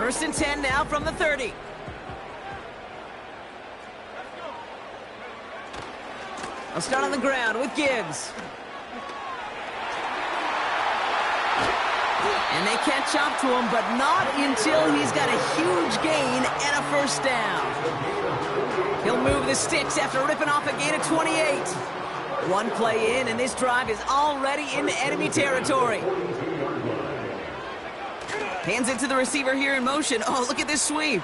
First and 10 now from the 30. I'll start on the ground with Gibbs. And they catch up to him, but not until he's got a huge gain and a first down. He'll move the sticks after ripping off a gain of 28. One play in, and this drive is already into enemy territory. Hands it to the receiver here in motion. Oh, look at this sweep.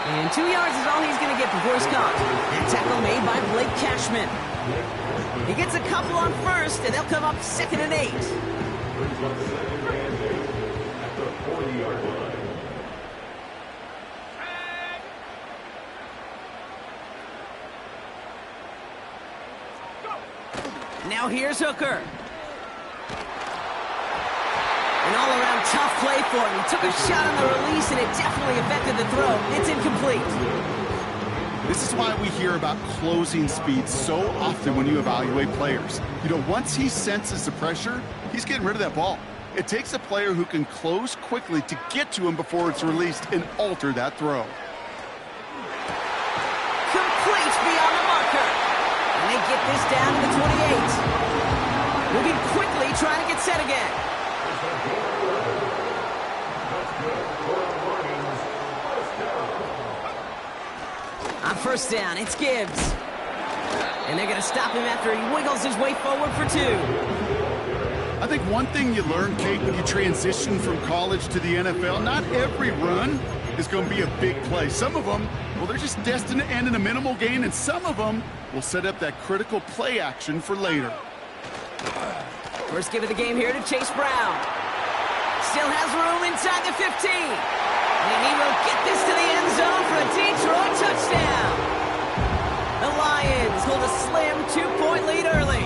And 2 yards is all he's going to get before he's caught. That tackle made by Blake Cashman. He gets a couple on first, and they'll come up 2nd and 8. Now here's Hooker. An all-around tough play for him. He took a shot on the release, and it definitely affected the throw. It's incomplete. This is why we hear about closing speed so often when you evaluate players. You know, once he senses the pressure, he's getting rid of that ball. It takes a player who can close quickly to get to him before it's released and alter that throw. Complete beyond the marker. And they get this down to the 28. Moving quickly, trying to get set again. On first down, it's Gibbs. And they're going to stop him after he wiggles his way forward for 2. I think one thing you learn, Kate, when you transition from college to the NFL, not every run is going to be a big play. Some of them, well, they're just destined to end in a minimal gain, and some of them will set up that critical play action for later. First give of the game here to Chase Brown. Still has room inside the 15. And he will get this to the end zone for a Detroit touchdown. The Lions hold a slim 2-point lead early.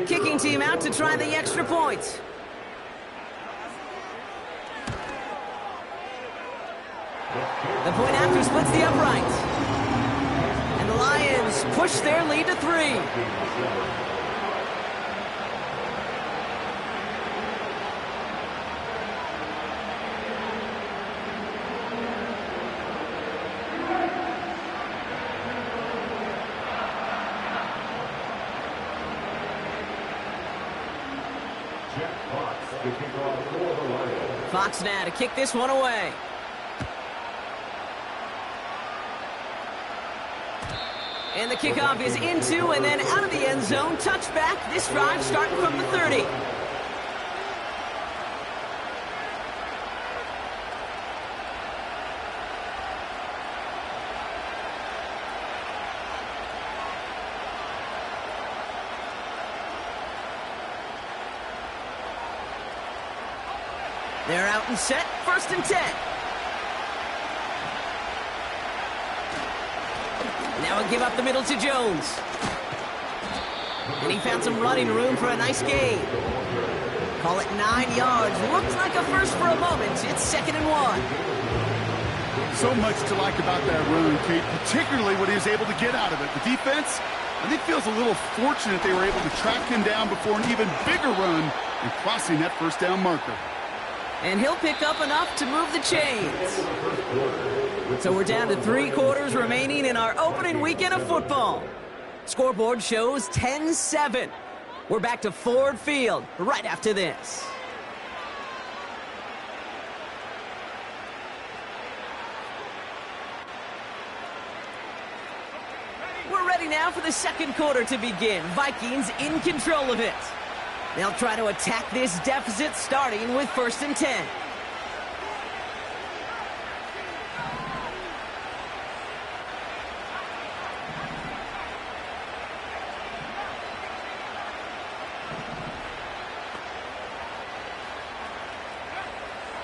Kicking team out to try the extra point. The point after splits the upright. And the Lions push their lead to 3. Fox now to kick this one away. And the kickoff is into and then out of the end zone. Touchback. This drive starting from the 30. They're out and set. First and 10. Now he'll give up the middle to Jones. And he found some running room for a nice gain. Call it 9 yards. Looks like a first for a moment. It's 2nd and 1. So much to like about that run, Kate, particularly what he was able to get out of it. The defense, I think, feels a little fortunate they were able to track him down before an even bigger run and crossing that first down marker. And he'll pick up enough to move the chains. So we're down to 3 quarters remaining in our opening weekend of football. Scoreboard shows 10-7. We're back to Ford Field right after this. We're ready now for the second quarter to begin. Vikings in control of it. They'll try to attack this deficit starting with first and 10.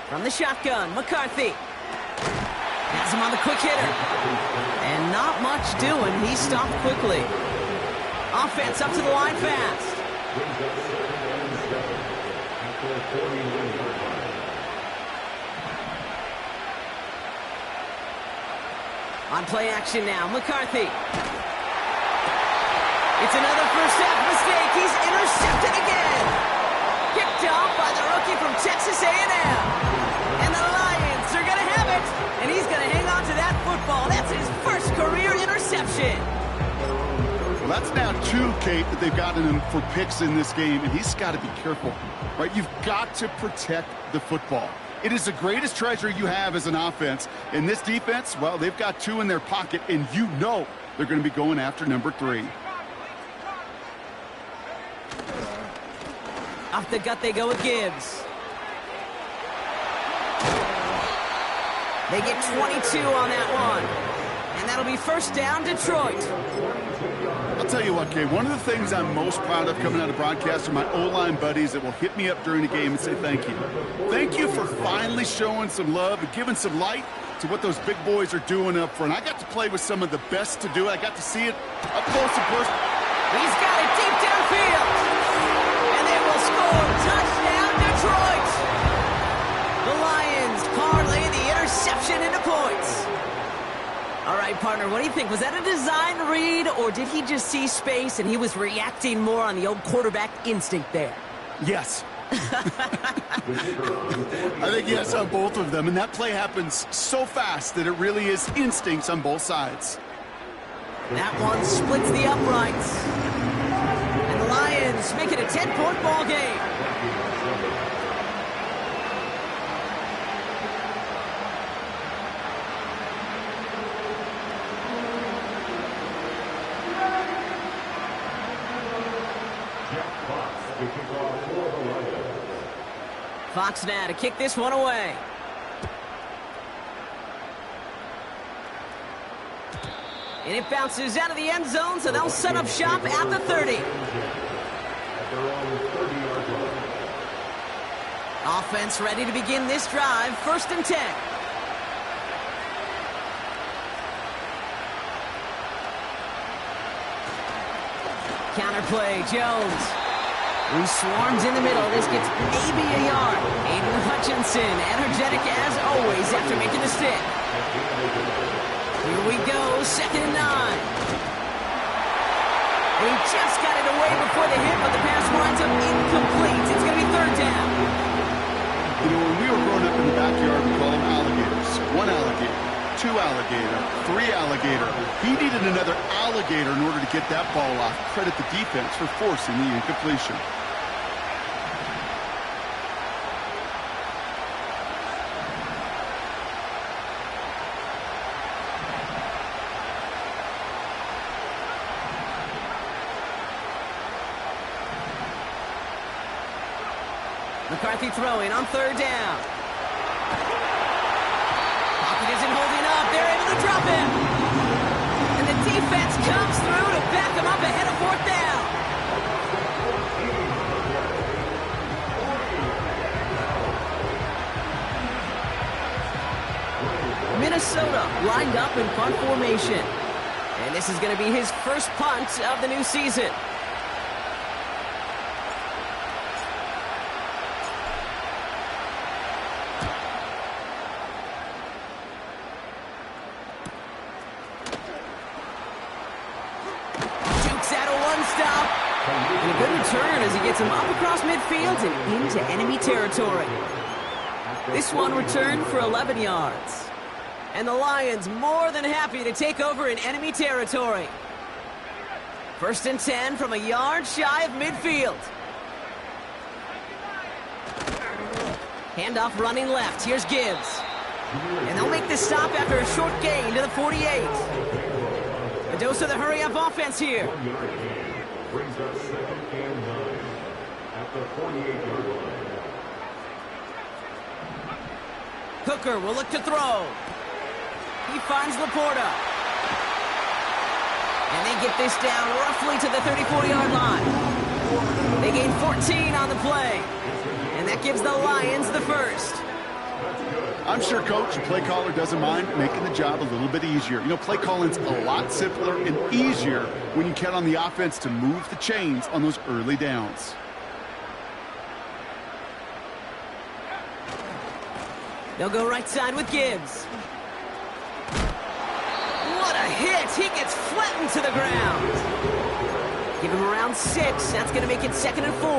From the shotgun, McCarthy. Has him on the quick hitter. And not much doing. He stopped quickly. Offense up to the line fast. On play action now, McCarthy. It's another first half mistake. He's intercepted again. Picked off by the rookie from Texas A&M. And the Lions are going to have it. And he's going to hang on to that football. That's his first career interception. Well, that's now 2, Kate, that they've gotten him for picks in this game. And he's got to be careful, right? You've got to protect the football. It is the greatest treasure you have as an offense. In this defense, well, they've got 2 in their pocket, and you know they're going to be going after number 3. Off the gut they go with Gibbs. They get 22 on that one. And that'll be first down, Detroit. I'll tell you what, Kay, one of the things I'm most proud of coming out of broadcast are my O-line buddies that will hit me up during the game and say thank you. Thank you for finally showing some love and giving some light to what those big boys are doing up front. I got to play with some of the best to do it. I got to see it up close and personal. He's got it deep downfield. And they will score. Touchdown, Detroit. The Lions parlay the interception into points. All right, partner, what do you think? Was that a design read, or did he just see space and he was reacting more on the old quarterback instinct there? Yes. I think yes on both of them, and that play happens so fast that it really is instincts on both sides. That one splits the uprights. And the Lions make it a 10-point ball game. Fox now to kick this one away. And it bounces out of the end zone, so they'll set up shop at the 30. Offense ready to begin this drive, 1st and 10. Counterplay, Jones. Who swarms in the middle. This gets maybe a yard. Aiden Hutchinson, energetic as always after making the stick. Here we go, 2nd and 9. He just got it away before the hit, but the pass winds up incomplete. It's going to be 3rd down. You know, when we were growing up in the backyard, we call them alligators. 1 alligator, 2 alligator, 3 alligator. He needed another alligator in order to get that ball off. Credit the defense for forcing the incompletion. McCarthy throwing on 3rd down. Pocket isn't holding up. They're able to drop him. And the defense comes through to back him up ahead of 4th down. Minnesota lined up in punt formation. And this is going to be his first punt of the new season. And a good return as he gets him up across midfield and into enemy territory. This one returned for 11 yards. And the Lions more than happy to take over in enemy territory. 1st and 10 from a yard shy of midfield. Handoff running left. Here's Gibbs. And they'll make this stop after a short gain to the 48. A dose of the hurry-up offense here. Brings us 2nd and 9 at the 48-yard line. Hooker will look to throw. He finds Laporta. And they get this down roughly to the 34-yard line. They gain 14 on the play. And that gives the Lions the first. I'm sure Coach, the play caller, doesn't mind making the job a little bit easier. You know, play calling's a lot simpler and easier when you count on the offense to move the chains on those early downs. They'll go right side with Gibbs. What a hit! He gets flattened to the ground. Give him around 6. That's going to make it 2nd and 4.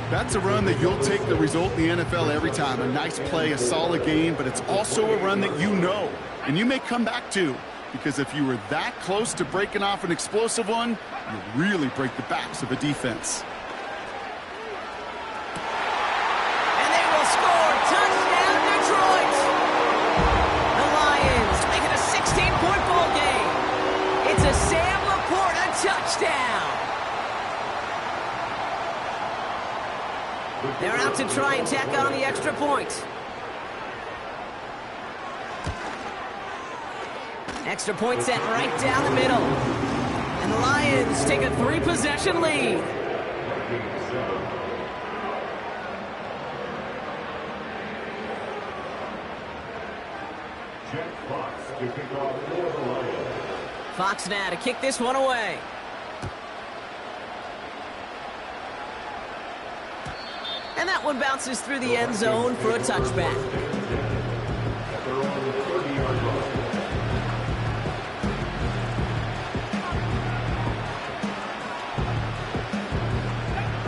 That's a run that you'll take the result in the NFL every time. A nice play, a solid game, but it's also a run that you know, and you may come back to, because if you were that close to breaking off an explosive one, you really break the backs of a defense. And they will score. Touchdown, Detroit! The Lions make it a 16-point ball game. It's a Sam Laporta touchdown. They're out to try and tack on the extra point. Extra point set right down the middle. And the Lions take a 3-possession lead. Jack Fox to kick off for the Lions. Fox now to kick this one away. And that one bounces through the end zone for a touchback. At their own 30-yard line.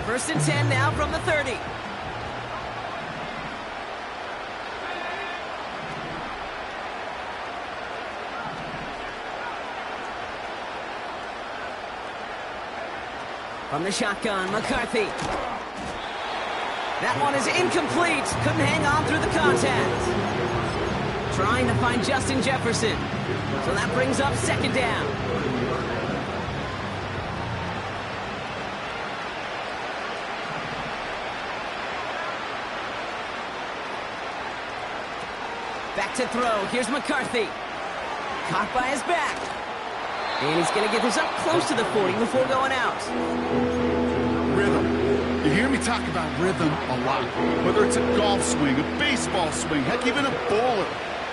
First and 10 now from the 30. From the shotgun, McCarthy. That one is incomplete. Couldn't hang on through the contact. Trying to find Justin Jefferson. So that brings up 2nd down. Back to throw. Here's McCarthy. Caught by his back. And he's going to get this up close to the 40 before going out. Rhythm. You hear me talk about rhythm a lot. Whether it's a golf swing, a baseball swing, heck, even a bowler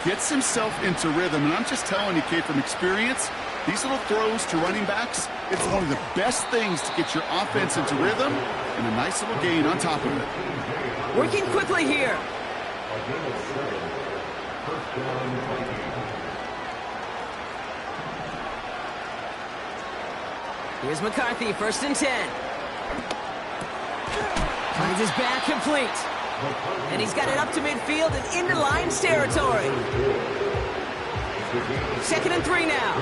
gets himself into rhythm. And I'm just telling you, kid, from experience, these little throws to running backs, it's one of the best things to get your offense into rhythm and a nice little gain on top of it. Working quickly here. First down, Vikings. Here's McCarthy, 1st and 10. Finds his back complete. And he's got it up to midfield and into Lions territory. 2nd and 3 now.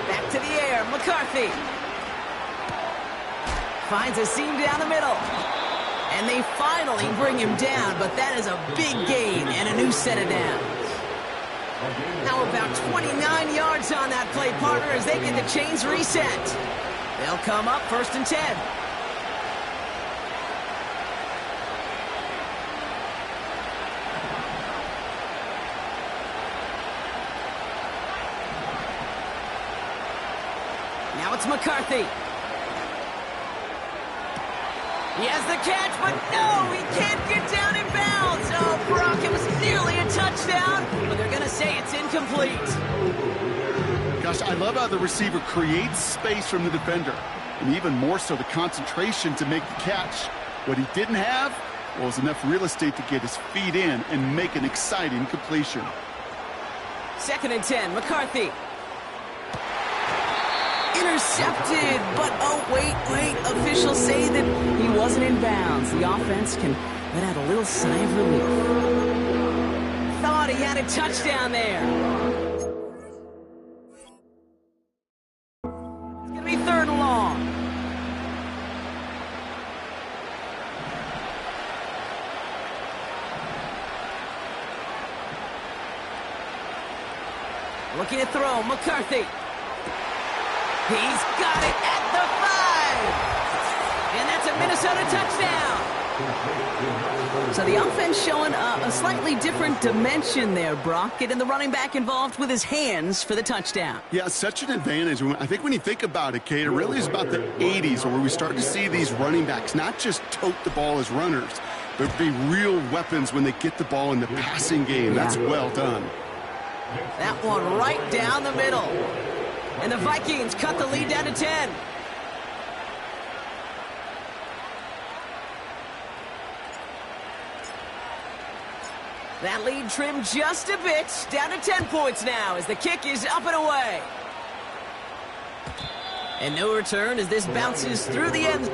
Back to the air, McCarthy. Finds a seam down the middle. And they finally bring him down, but that is a big gain and a new set of downs. Now about 29 yards on that play, partner, as they get the chains reset. They'll come up 1st and 10. Now it's McCarthy. He has the catch, but no, he can't get down in bounds. Oh, Brock, it was nearly a touchdown, but they're going to say it's incomplete. Gosh, I love how the receiver creates space from the defender, and even more so the concentration to make the catch. What he didn't have was enough real estate to get his feet in and make an exciting completion. 2nd and 10, McCarthy. Intercepted, but oh, wait. Officials say that he wasn't in bounds. The offense can let out a little sigh of relief. Thought he had a touchdown there. It's going to be 3rd and long. Looking to throw, McCarthy. He's got it at the 5. And that's a Minnesota touchdown. So the offense showing a slightly different dimension there, Brock. Getting the running back involved with his hands for the touchdown. Yeah, such an advantage. I think when you think about it, Kate, it really is about the 80s where we start to see these running backs not just tote the ball as runners, but be real weapons when they get the ball in the passing game. That's well done. That one right down the middle. And the Vikings cut the lead down to 10. That lead trimmed just a bit, down to 10 points now as the kick is up and away. And no return as this bounces through the end.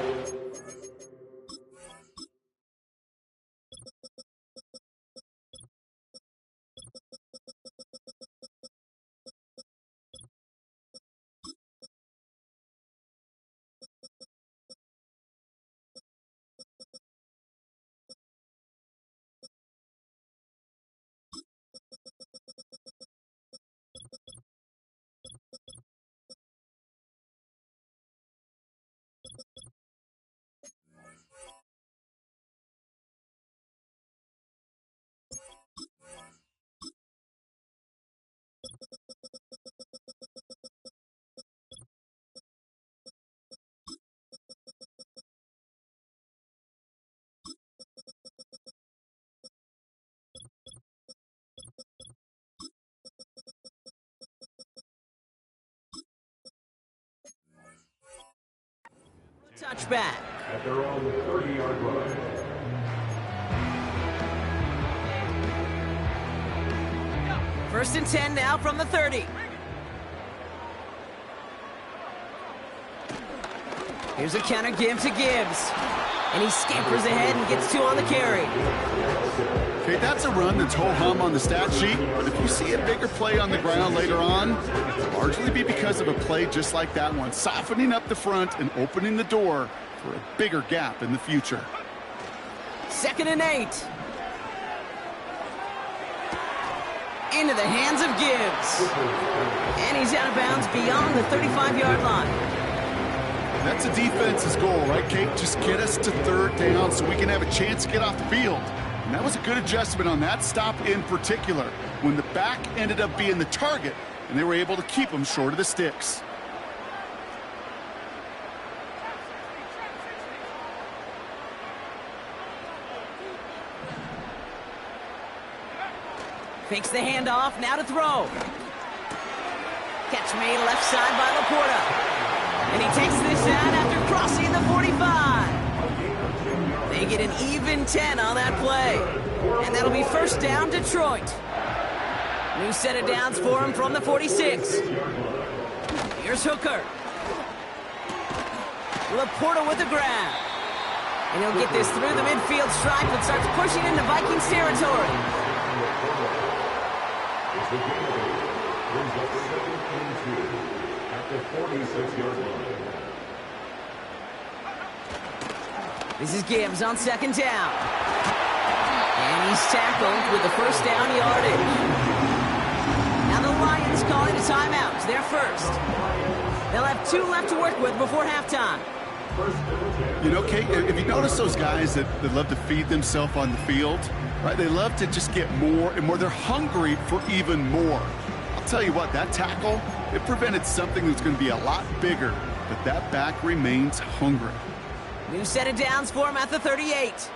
Touchback. At their own 30-yard line. First and 10 now from the 30. Here's a counter give to Gibbs. And he scampers ahead and gets 2 on the carry. Okay, that's a run that's ho-hum on the stat sheet, but if you see a bigger play on the ground later on, it'll largely be because of a play just like that one, softening up the front and opening the door for a bigger gap in the future. 2nd and 8. Into the hands of Gibbs. And he's out of bounds beyond the 35-yard line. That's a defense's goal, right, Kate? Just get us to 3rd down so we can have a chance to get off the field. And that was a good adjustment on that stop in particular, when the back ended up being the target, and they were able to keep him short of the sticks. Fakes the handoff, now to throw. Catch made left side by Laporta. And he takes this out after crossing the 45. They get an even 10 on that play. And that'll be 1st down, Detroit. New set of downs for him from the 46. Here's Hooker. Laporta with the grab. And he'll get this through the midfield stripe and starts pushing into Vikings territory. At the 46-yard line. This is Gibbs on 2nd down. And he's tackled with the 1st down yardage. Now the Lions calling a timeout. They're first. They'll have 2 left to work with before halftime. You know, Kate, if you notice those guys that love to feed themselves on the field, right? They love to just get more and more. They're hungry for even more. I'll tell you what, that tackle, it prevented something that's going to be a lot bigger, but that back remains hungry. New set of downs for him at the 38.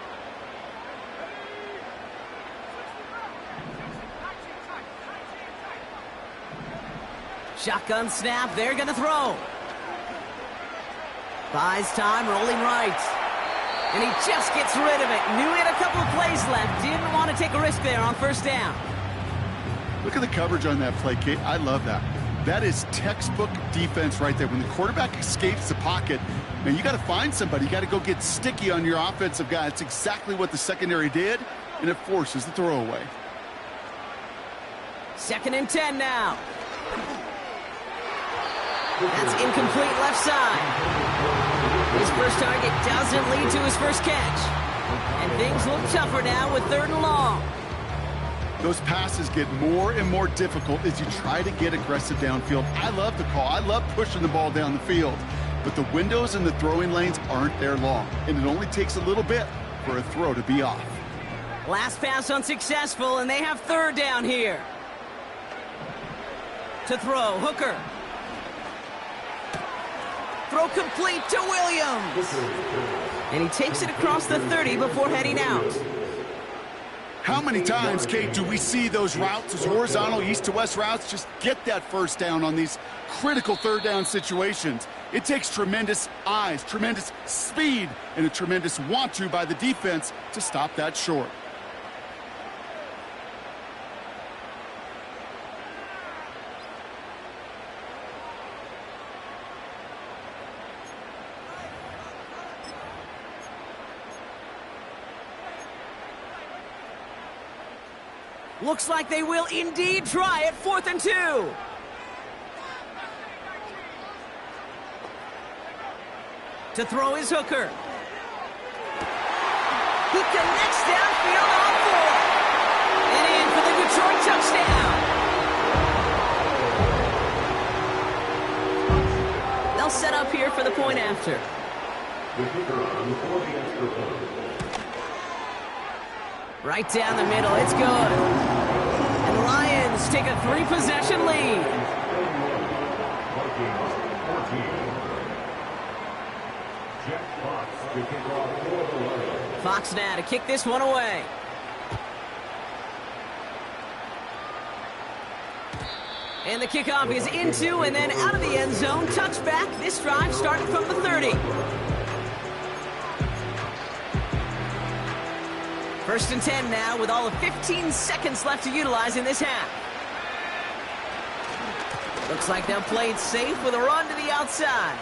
Shotgun snap, they're going to throw. Buys time, rolling right. And he just gets rid of it. Knew he had a couple of plays left. Didn't want to take a risk there on 1st down. Look at the coverage on that play, Kate. I love that. That is textbook defense right there. When the quarterback escapes the pocket, man, you got to find somebody. You got to go get sticky on your offensive guy. That's exactly what the secondary did, and it forces the throwaway. 2nd and 10 now. That's incomplete left side. His first target doesn't lead to his first catch. And things look tougher now with 3rd and long. Those passes get more and more difficult as you try to get aggressive downfield. I love the call. I love pushing the ball down the field. But the windows in the throwing lanes aren't there long. And it only takes a little bit for a throw to be off. Last pass unsuccessful, and they have 3rd down here. To throw, Hooker. Throw complete to Williams. And he takes it across the 30 before heading out. How many times, Kate, do we see those routes, those horizontal east-to-west routes, just get that 1st down on these critical 3rd down situations? It takes tremendous eyes, tremendous speed, and a tremendous want-to by the defense to stop that short. Looks like they will indeed try it. 4th and 2. To throw his hooker. He connects downfield on 4. And in for the Detroit touchdown. They'll set up here for the point after. The kicker on for the extra point. Right down the middle, it's good. And the Lions take a 3-possession lead. Fox now to kick this one away. And the kickoff is into and then out of the end zone. Touchback. This drive starting from the 30. 1st and 10 now with all of 15 seconds left to utilize in this half. Looks like they'll play it safe with a run to the outside.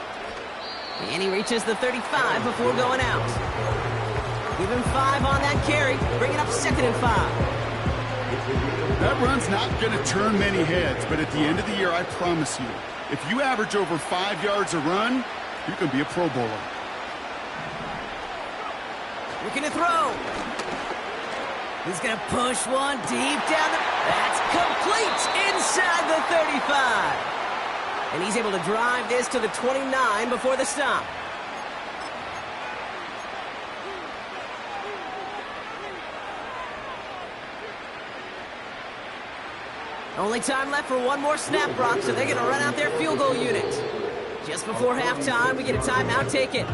And he reaches the 35 before going out. Give him 5 on that carry. Bring it up 2nd and 5. That run's not going to turn many heads, but at the end of the year, I promise you, if you average over 5 yards a run, you can be a Pro Bowler. Looking to throw. He's going to push one deep down the... That's complete inside the 35. And he's able to drive this to the 29 before the stop. Only time left for one more snap, Brock, so they're going to run out their field goal unit. Just before halftime, we get a timeout taken.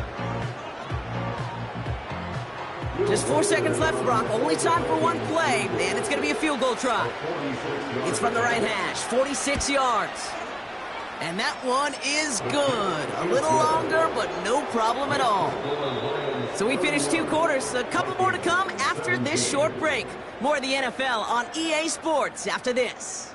Just 4 seconds left, Brock. Only time for one play, and it's going to be a field goal try. It's from the right hash, 46 yards. And that one is good. A little longer, but no problem at all. So we finished 2 quarters. A couple more to come after this short break. More of the NFL on EA Sports after this.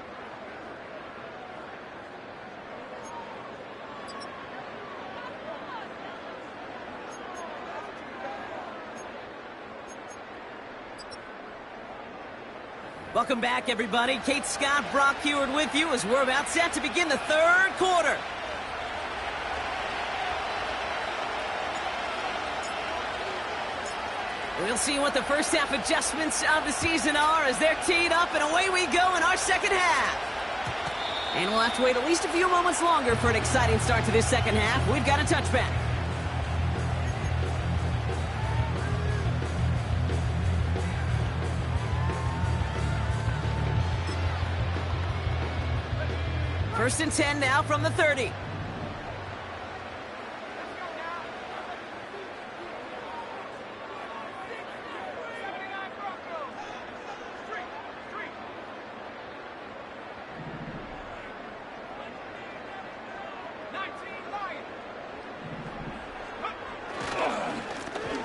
Welcome back, everybody. Kate Scott, Brock Heward with you as we're about set to begin the 3rd quarter. We'll see what the first half adjustments of the season are as they're teed up, and away we go in our second half. And we'll have to wait at least a few moments longer for an exciting start to this second half. We've got a touchback. First and 10 now from the 30.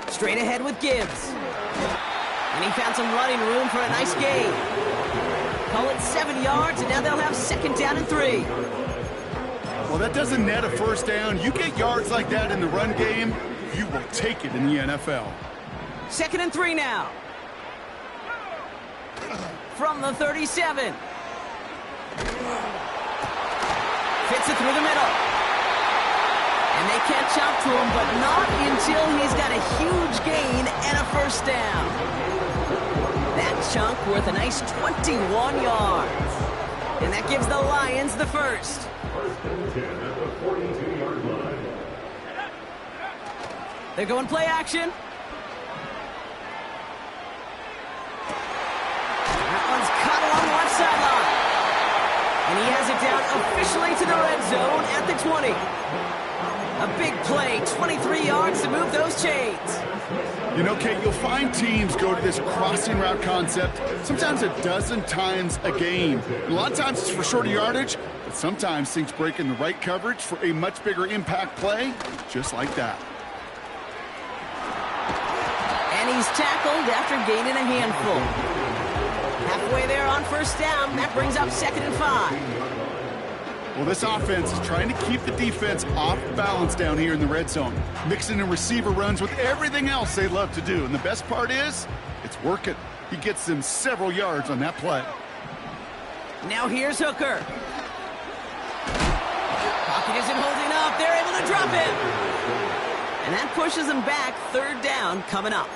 Straight ahead with Gibbs. And he found some running room for a nice gain. Call it 7 yards, and now they'll have 2nd down and 3. Well, that doesn't net a first down. You get yards like that in the run game, you will take it in the NFL. 2nd and 3 now. From the 37. Fits it through the middle. And they catch up to him, but not until he's got a huge gain and a first down. That chunk worth a nice 21 yards. And that gives the Lions the first. 1st and 10 at the 42-yard line. They're going play action. That one's cut along the left sideline. And he has it down officially to the red zone at the 20. A big play, 23 yards to move those chains. You know, Kate, you'll find teams go to this crossing route concept sometimes a dozen times a game. A lot of times it's for shorter yardage, but sometimes things break in the right coverage for a much bigger impact play, just like that. And he's tackled after gaining a handful. Halfway there on first down, that brings up 2nd and 5. Well, this offense is trying to keep the defense off balance down here in the red zone, mixing in receiver runs with everything else they love to do. And the best part is, it's working. He gets them several yards on that play. Now here's Hooker. Pocket isn't holding up. They're able to drop him. And that pushes them back. Third down coming up.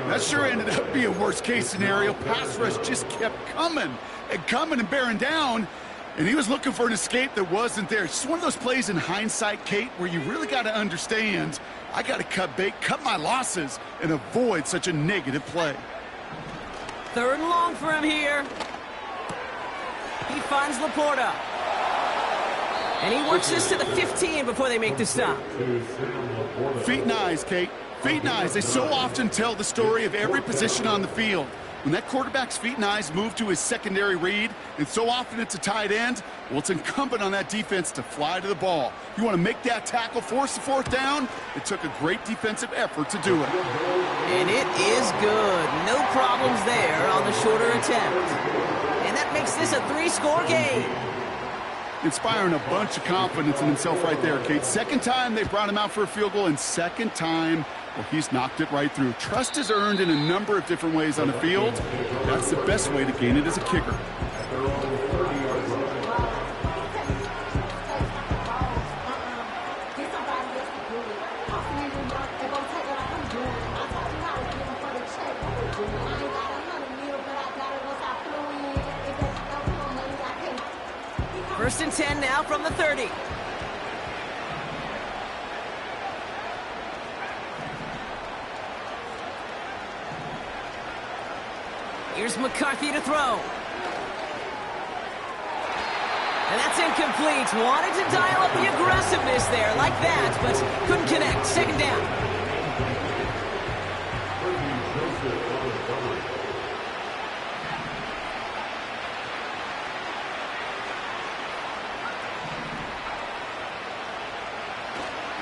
That sure ended up being worst-case scenario. Pass rush just kept coming and bearing down. And he was looking for an escape that wasn't there. It's just one of those plays in hindsight, Kate, where you really got to understand, I got to cut bait, cut my losses, and avoid such a negative play. Third and long for him here. He finds Laporta. And he works this to the 15 before they make the stop. Feet and eyes, Kate. Feet and eyes. They so often tell the story of every position on the field. When that quarterback's feet and eyes move to his secondary read, and so often it's a tight end, well, it's incumbent on that defense to fly to the ball. You want to make that tackle, force the fourth down? It took a great defensive effort to do it. And it is good. No problems there on the shorter attempt. And that makes this a 3-score game. Inspiring a bunch of confidence in himself right there, Kate. Second time they brought him out for a field goal, and second time, well, he's knocked it right through. Trust is earned in a number of different ways on the field. That's the best way to gain it as a kicker. First and 10 now from the 30. Here's McCarthy to throw. And that's incomplete. Wanted to dial up the aggressiveness there like that, but couldn't connect. Second down.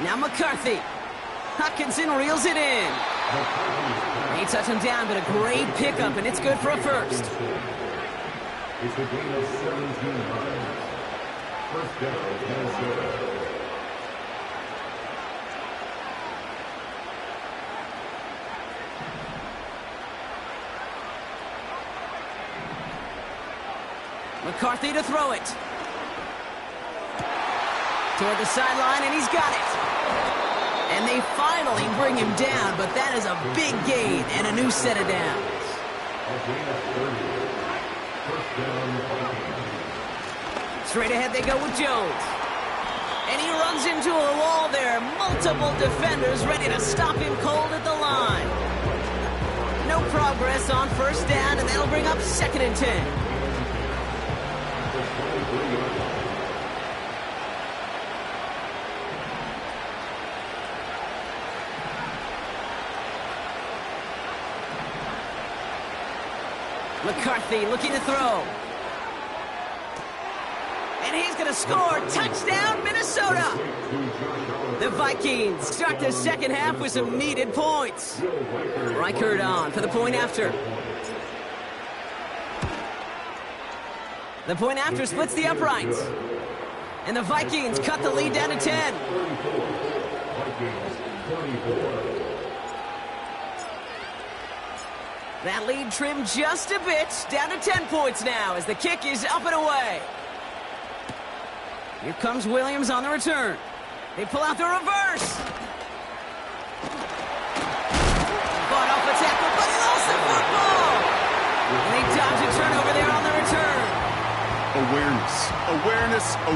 Now McCarthy. Hutchinson reels it in. He touched him down, but a great pickup, and it's good for a first. It's a gain of 17 yards. First down, Minnesota. McCarthy to throw it. Toward the sideline, and he's got it. And they finally bring him down, but that is a big gain and a new set of downs. Straight ahead they go with Jones. And he runs into a wall there. Multiple defenders ready to stop him cold at the line. No progress on first down, and that'll bring up second and 10. McCarthy looking to throw. And he's going to score. Touchdown, Minnesota. The Vikings start the second half with some needed points. Reichert on for the point after. The point after splits the uprights. And the Vikings cut the lead down to 10. That lead trimmed just a bit, down to 10 points now as the kick is up and away. Here comes Williams on the return. They pull out the reverse. Fought off a tackle, but he lost the football. And they dodge a turnover there on the return.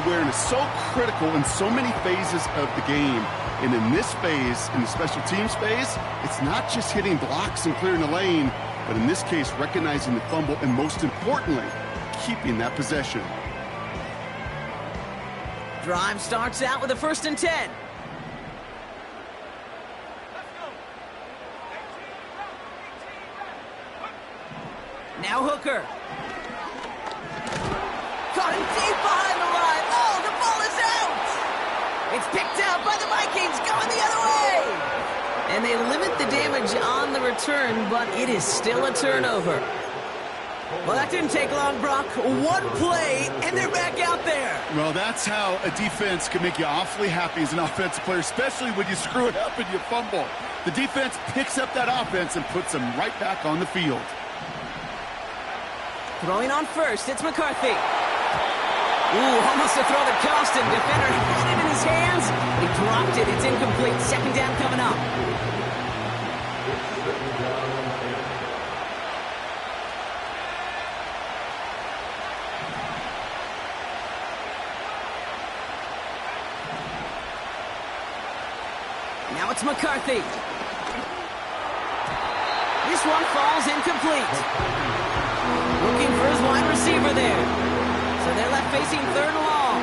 Awareness. So critical in so many phases of the game. And in this phase, in the special teams phase, it's not just hitting blocks and clearing the lane, but in this case, recognizing the fumble and, most importantly, keeping that possession. Drive starts out with a first and 10. Now Hooker. Caught him deep behind the line. Oh, the ball is out. It's picked out by the Vikings, going the other way. And they limit the damage on the return, but it is still a turnover. Well, that didn't take long, Brock. One play, and they're back out there. Well, that's how a defense can make you awfully happy as an offensive player, especially when you screw it up and you fumble. The defense picks up that offense and puts them right back on the field. Throwing on first, it's McCarthy. Ooh, almost a throw that cost him. Defender had it in his hands. He dropped it. It's incomplete. Second down coming up. Now it's McCarthy. This one falls incomplete. Looking for his wide receiver there. So they're left facing third and long.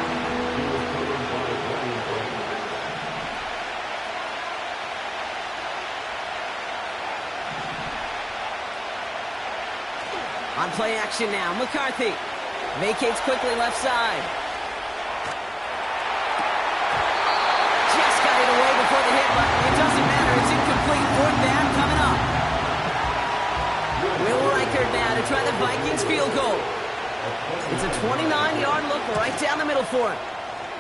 On play action now, McCarthy. Vacates quickly left side. Just got it away before the hit, but it doesn't matter. It's incomplete. Fourth down coming up. Will Reichert now to try the Vikings field goal. It's a 29-yard look right down the middle for him.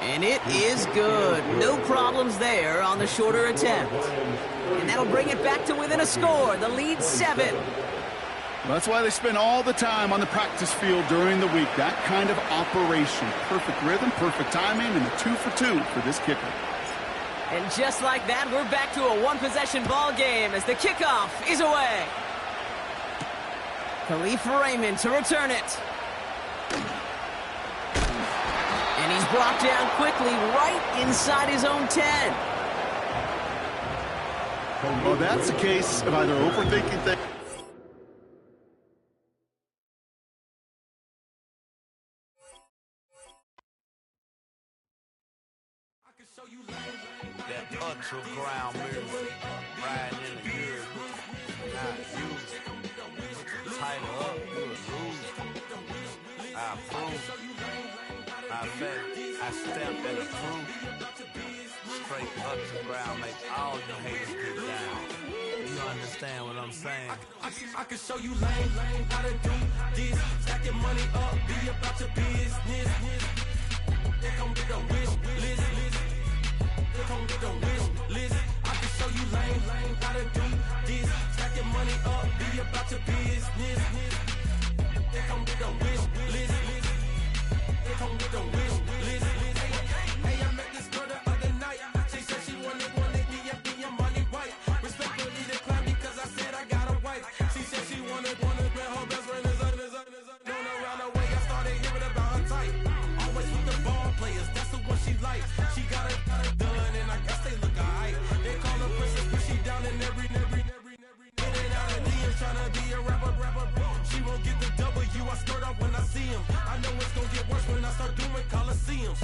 And it is good. No problems there on the shorter attempt. And that'll bring it back to within a score. The lead 7. That's why they spend all the time on the practice field during the week. That kind of operation. Perfect rhythm, perfect timing, and a 2 for 2 for this kicker. And just like that, we're back to a one-possession ball game as the kickoff is away. Khalif Raymond to return it. And he's brought down quickly right inside his own 10. Well, that's a case of either overthinking things. That ultra ground music, riding in the years, not used. Tighten up, you a lose. I approve. I bet, I step and approve. Straight ultra ground makes all you haters get down. You understand what I'm saying? I can show you lame, how to do this. Stack your money up, be about your business. They come with a wish list. They come with a wish list. I can show you lame, how to do this. Stack your money up, be about your business. They come with a wish list. They come with a wish list. Hey, I met this girl the other night. She said she wanted me and be a money white. Respectfully declined because I said I got a wife. She said she wanted but her best friend is known around the way. I started hearing about her type. Always with the ball players, that's the one she likes. She got it done, and I guess they look alright. They call her princess, but she down in every. In and out of DMs, trying to be a rapper. She won't get the W, I skirt off when I see him. I know it's gonna get worse when I start doing Coliseums.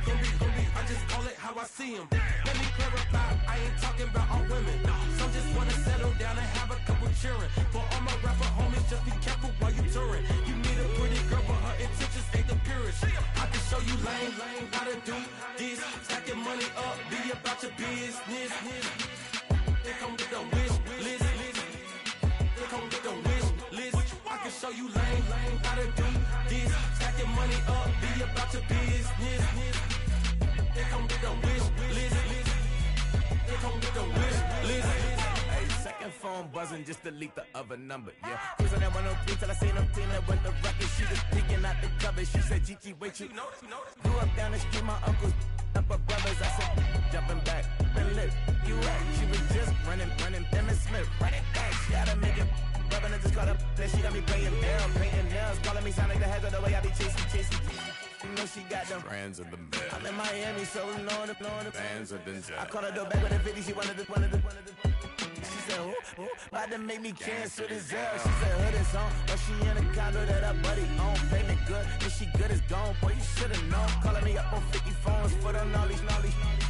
Gonna be, I just call it how I see him. Let me clarify, I ain't talking about all women. Some just wanna settle down and have a couple cheering. For all my rapper homies, just be careful while you touring. You need a pretty girl, but her intentions ain't the purest. I can show you lame, how to do this. Stack your money up, be about your business. They come with a wish list. They come with a wish list. I can show you lame, how to do this. Stack your money up, be about your business. They come with a wish list. They come with a wish list. Hey, second phone buzzing, just delete the other number, yeah. Cruising at 103 till I seen them feeling with the record. She was peeking out the cover. She said, Gigi, wait, you grew up down the street, my uncles up her brothers. I said, jumping back, been lit. You at? She was just running, Emmett Smith, run it back. She had to make it. Rubbing it, just got up. Then she got me playing down, painting nails, calling me Sonic the Hedgehog the way I be chasing. You know she got them Brands of the best. I'm in Miami, so blowing the Bands of the I called her door back with a 50, she wanted the She said, ooh, about to make me cancel this L. She said, hood is on, but she in a condo that her buddy own. Payment good, if she good is gone, boy, you should've known. Calling me up on 50 phones, foot on all these.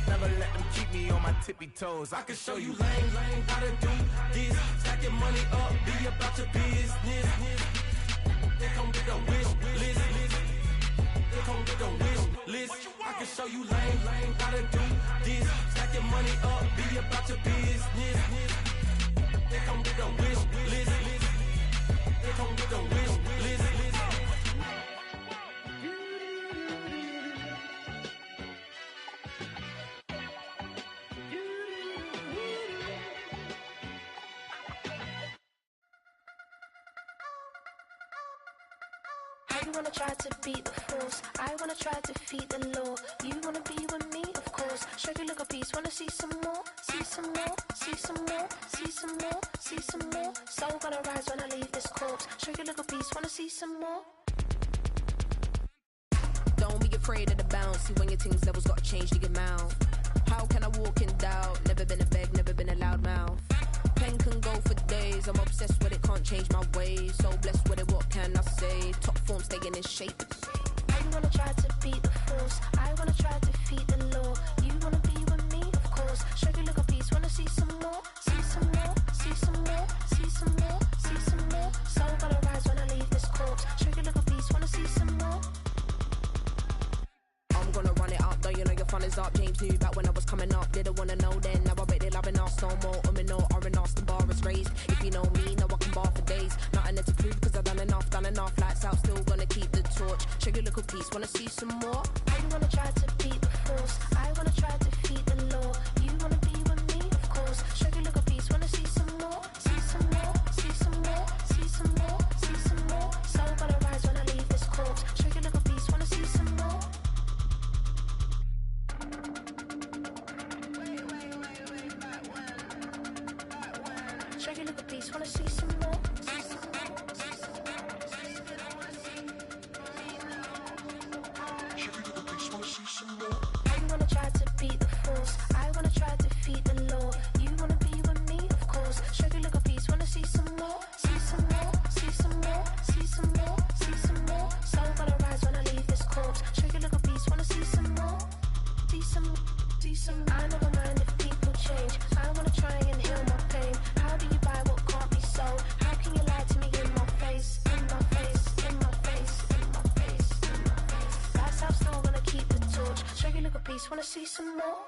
Never let them keep me on my tippy toes. I can show you lame, how to do this. Stack your money up, be about your business. They come with a wish list. They come with a wish list. I can show you lame, how to do this. Stack your money up, be about your business. They come with a wish list. They come with a wish list. You wanna try to beat the force, I wanna try to defeat the law. You wanna be with me, of course. Shake your little piece, wanna see some more, see some more, see some more, see some more, see some more. Soul gonna rise when I leave this corpse. Shake your little piece, wanna see some more. Don't be afraid of the bounce. See when your things levels gotta change to your mouth. How can I walk in doubt? Never been a beg, never been a loud mouth. Pen can go for days. I'm obsessed with it, can't change my ways. So blessed with it, what can I say? Top form staying in shape. You wanna try to beat the force, I wanna try to defeat the law. You wanna be with me, of course. Shake your little piece, wanna see some more, see some more, see some more, see some more, see some more. Soul gonna rise when I leave this corpse. Shake your little piece, wanna see some more. I'm gonna run it up, though you know your fun is up. James knew back when I was coming up. Didn't wanna know then, now I bet they loving us. No more, no R&R, the bar is raised. If you know me, now I can bar for days. Nothing there to prove, cause I've done enough. Lights out, still gonna keep the torch. Shake your little piece, wanna see some more? You wanna try to beat the force, I wanna try to defeat the law. You wanna be with me, of course. Shake your little piece, wanna see some more, see some more, see some more, see some more, see some more. Soul gonna rise when I leave this corpse. Shake your little piece, wanna see some more. Shake your little piece, wanna see some more. You wanna try to beat the force, I wanna try to defeat the law. You wanna be with me, of course. Shake your little piece, wanna see some more, see some more, see some more, see some more, see some more. Soul gonna rise when I leave this corpse. Shake your little piece, wanna see some more, see some, see some. I never mind if people change. I wanna try and heal my pain. How do you buy what can't be sold? How can you lie to me in my face, in my face, in my face, in my face, in my face? That's how I'm still gonna keep the torch. Shake your little piece, wanna see some more?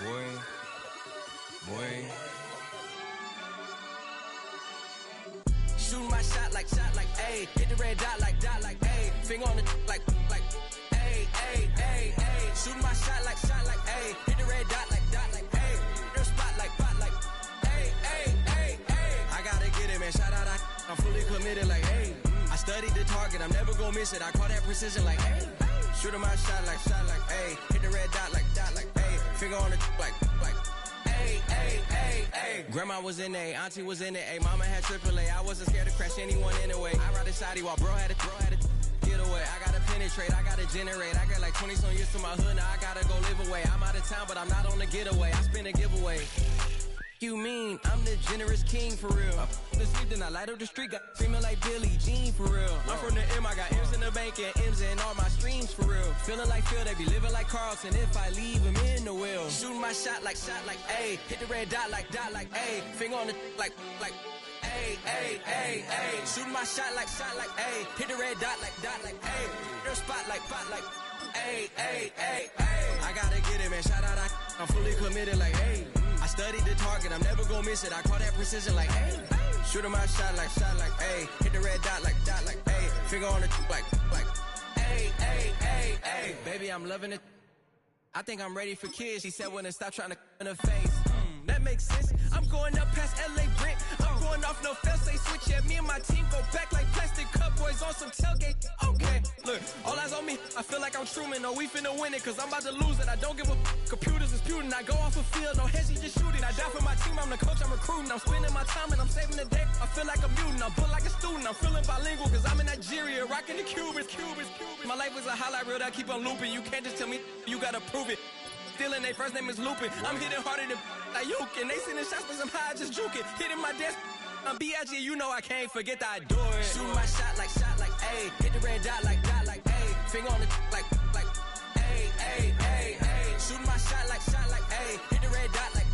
Boy. Shoot my shot like, ayy. Hit the red dot like, ayy. Finger on the like, ayy, ayy, ayy, ayy. Shoot my shot like, ayy. Hit the red dot like, ayy. Their spot like, ayy, ayy, ayy, ayy. I gotta get it, man. Shout out, I'm fully committed like, ayy. I studied the target, I'm never gonna miss it. I call that precision like, ayy. Shoot my shot like, ayy. Hit the red dot like, ayy. Finger on the like, ayy, ayy, ayy, ayy. Grandma was in A, auntie was in it, ayy. Mama had AAA, I wasn't scared to crash anyone anyway. I ride a shotty while bro had a get away. I gotta penetrate, I gotta generate. I got like 20 some years to my hood, now I gotta go live away. I'm out of town, but I'm not on the getaway. I spin a giveaway. You mean I'm the generous king for real? I the sleep, then I light up the street, got screaming like Billie Jean for real. I'm from the M, I got M's in the bank and M's in all my streams for real. Feeling like Phil, they be living like Carlson if I leave him in the wheel. Shooting my shot like, ayy. Hit the red dot like, ayy. Finger on the like, ayy, ayy, ayy, ayy. Shooting my shot like, ayy. Hit the red dot like, ayy. Their spot like, ayy, ayy, ayy, ayy. I gotta get it, man. Shout out, I'm fully committed like, ayy. I studied the target, I'm never gonna miss it. I call that precision like, ayy. Shooting my shot like, ayy. Hit the red dot like, ayy. Finger on the like, ayy, ayy, ayy, ayy. Baby, I'm loving it. I think I'm ready for kids. She said when to stop trying to in her face. That makes sense. I'm going up past LA Brent. I'm going off no fail, say switch. Yeah, me and my team go back like plastic cup boys on some tailgate. Okay, look, all eyes on me. I feel like I'm Truman. No, we finna win it, cause I'm about to lose it. I don't give a computers disputing. I go off a field, no heads, just shooting. I die for my team, I'm the coach, I'm recruiting. I'm spending my time and I'm saving the day. I feel like a mutant, I'm built like a student. I'm feeling bilingual, cause I'm in Nigeria, rocking the Cubans. My life is a highlight reel that I keep on looping. You can't just tell me, you gotta prove it. Stealing, they first name is Lupin. I'm hitting harder than like Yukin. They sending shots, but I'm high, just juking. Hitting my desk, I'm B.I.G. You know I can't forget that I do it. Shoot my shot like, ayy. Hit the red dot like, ayy. Finger on the like, ayy, ayy, ayy, ayy. Shoot my shot like, ayy. Hit the red dot like,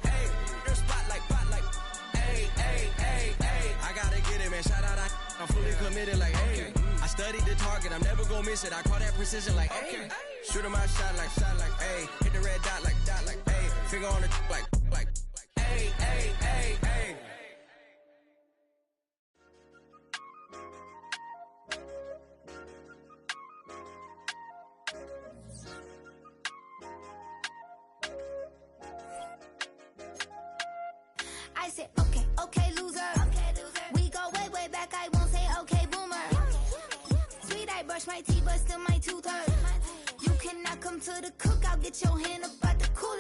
ayy. Their spot like, ayy, ayy, ayy, ayy. I gotta get it, man. Shout out, I'm fully committed like, ayy. I studied the target, I'm never gonna miss it. I call that precision like, ayy. Shooting my shot like, ayy. Hit the red dot like, ayy. Finger on the like, ayy, ayy, ayy, ayy. I said, okay, okay, loser. We go way, way back, I won't say okay, boomer. Sweet, I brush my teeth, but still my tooth hurt. You cannot come to the cookout, get your hand up at the cooler.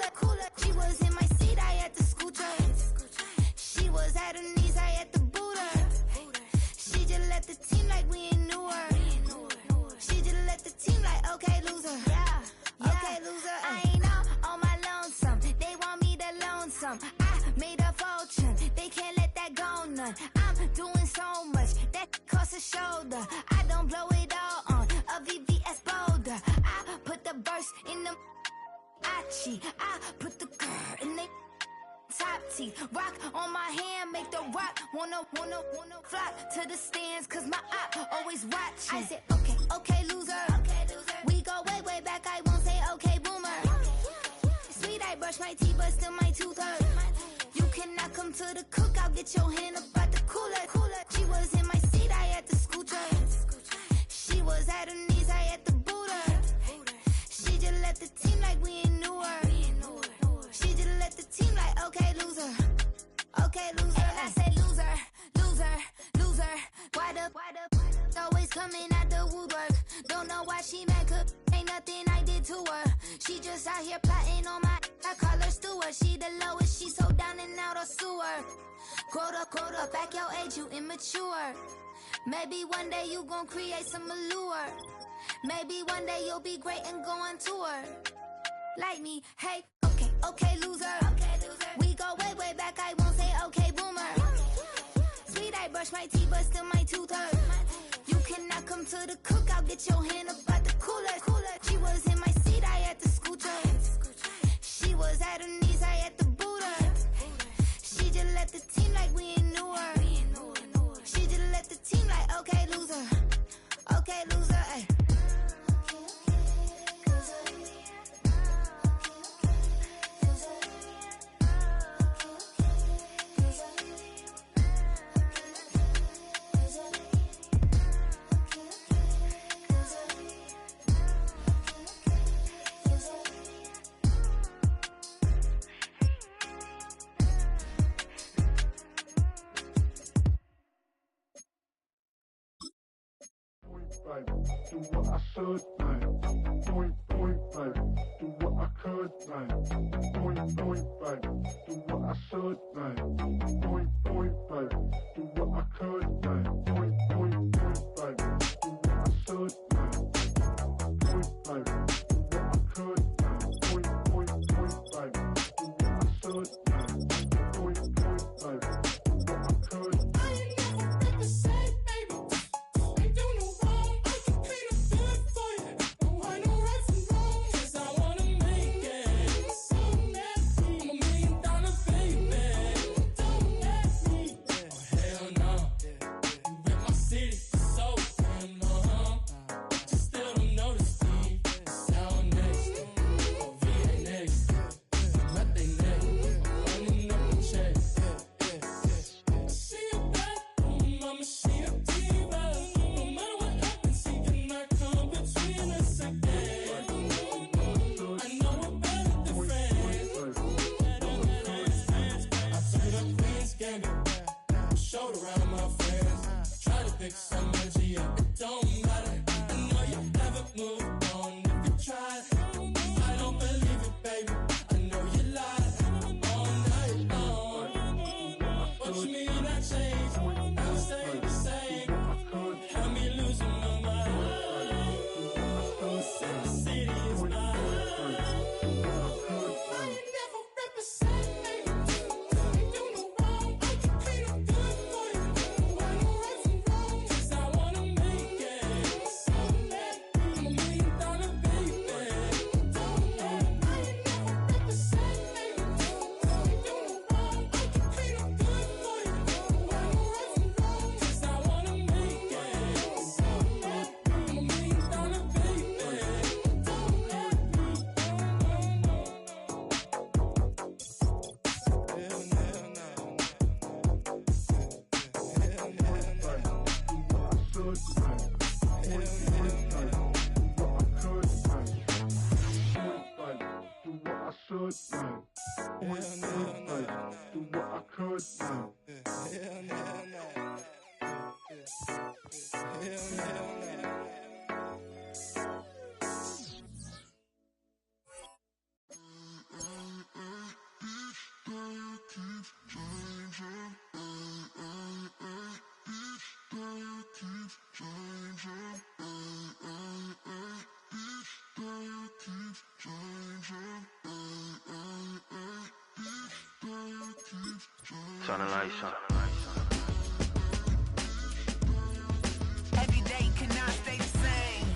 She was in my seat, I had to scoot her. She was at her knees, I had to boot her. She just left the team like we ain't knew her. She just left the team like, okay, loser. Okay, loser. I ain't on my lonesome. They want me to loan some. I made a fortune. They can't let that go none. I'm doing so much that costs a shoulder. I don't blow it all on a VVS boulder. I put the burst in the Achi. I put the girl in the top teeth. Rock on my hand, make the rock wanna flock to the stands, cause my eye always watching. I said, okay, okay, loser. We go way, way back, I won't say okay, boomer. Sweet, I brush my teeth, but still my tooth hurt. You cannot come to the cookout, get your hand up at the cooler. She was in my seat, I had to scoot her. She was at her knees, I had to boot her. She just left the team like we ain't knew her. She just left the team like, okay, loser. Okay, loser. And I said, loser, loser, loser. Why the always coming at the woodwork? Don't know why she mad, cause ain't nothing I did to her. She just out here plotting on my, I call her steward. She the lowest, she so down and out of sewer. Quote up, back your age, you immature. Maybe one day you gon' create some allure. Maybe one day you'll be great and go on tour. Like me, hey, okay, okay, loser. We go way, way back, I won't say okay, boomer. Sweet, I brush my teeth, but still my tooth hurt. You cannot come to the cookout, get your hand up at the cooler. She was in my seat, I had to scoot her. She was at her knees, I had to boot her. She just left the team like we ain't knew her. She just left the team like, okay, loser. Okay, loser, ay. Do what I should, like. Point, baby. Do what I could, like. Point, baby. Do what I should, like. Point, baby. Do what I could, like. Point, baby. Do what I should, like. Point, baby. Do what I could, like. Point, baby. Do what I should, like. Point, baby. Do what I could. Should Do what I could now. Turn the lights on. Every day cannot stay the same.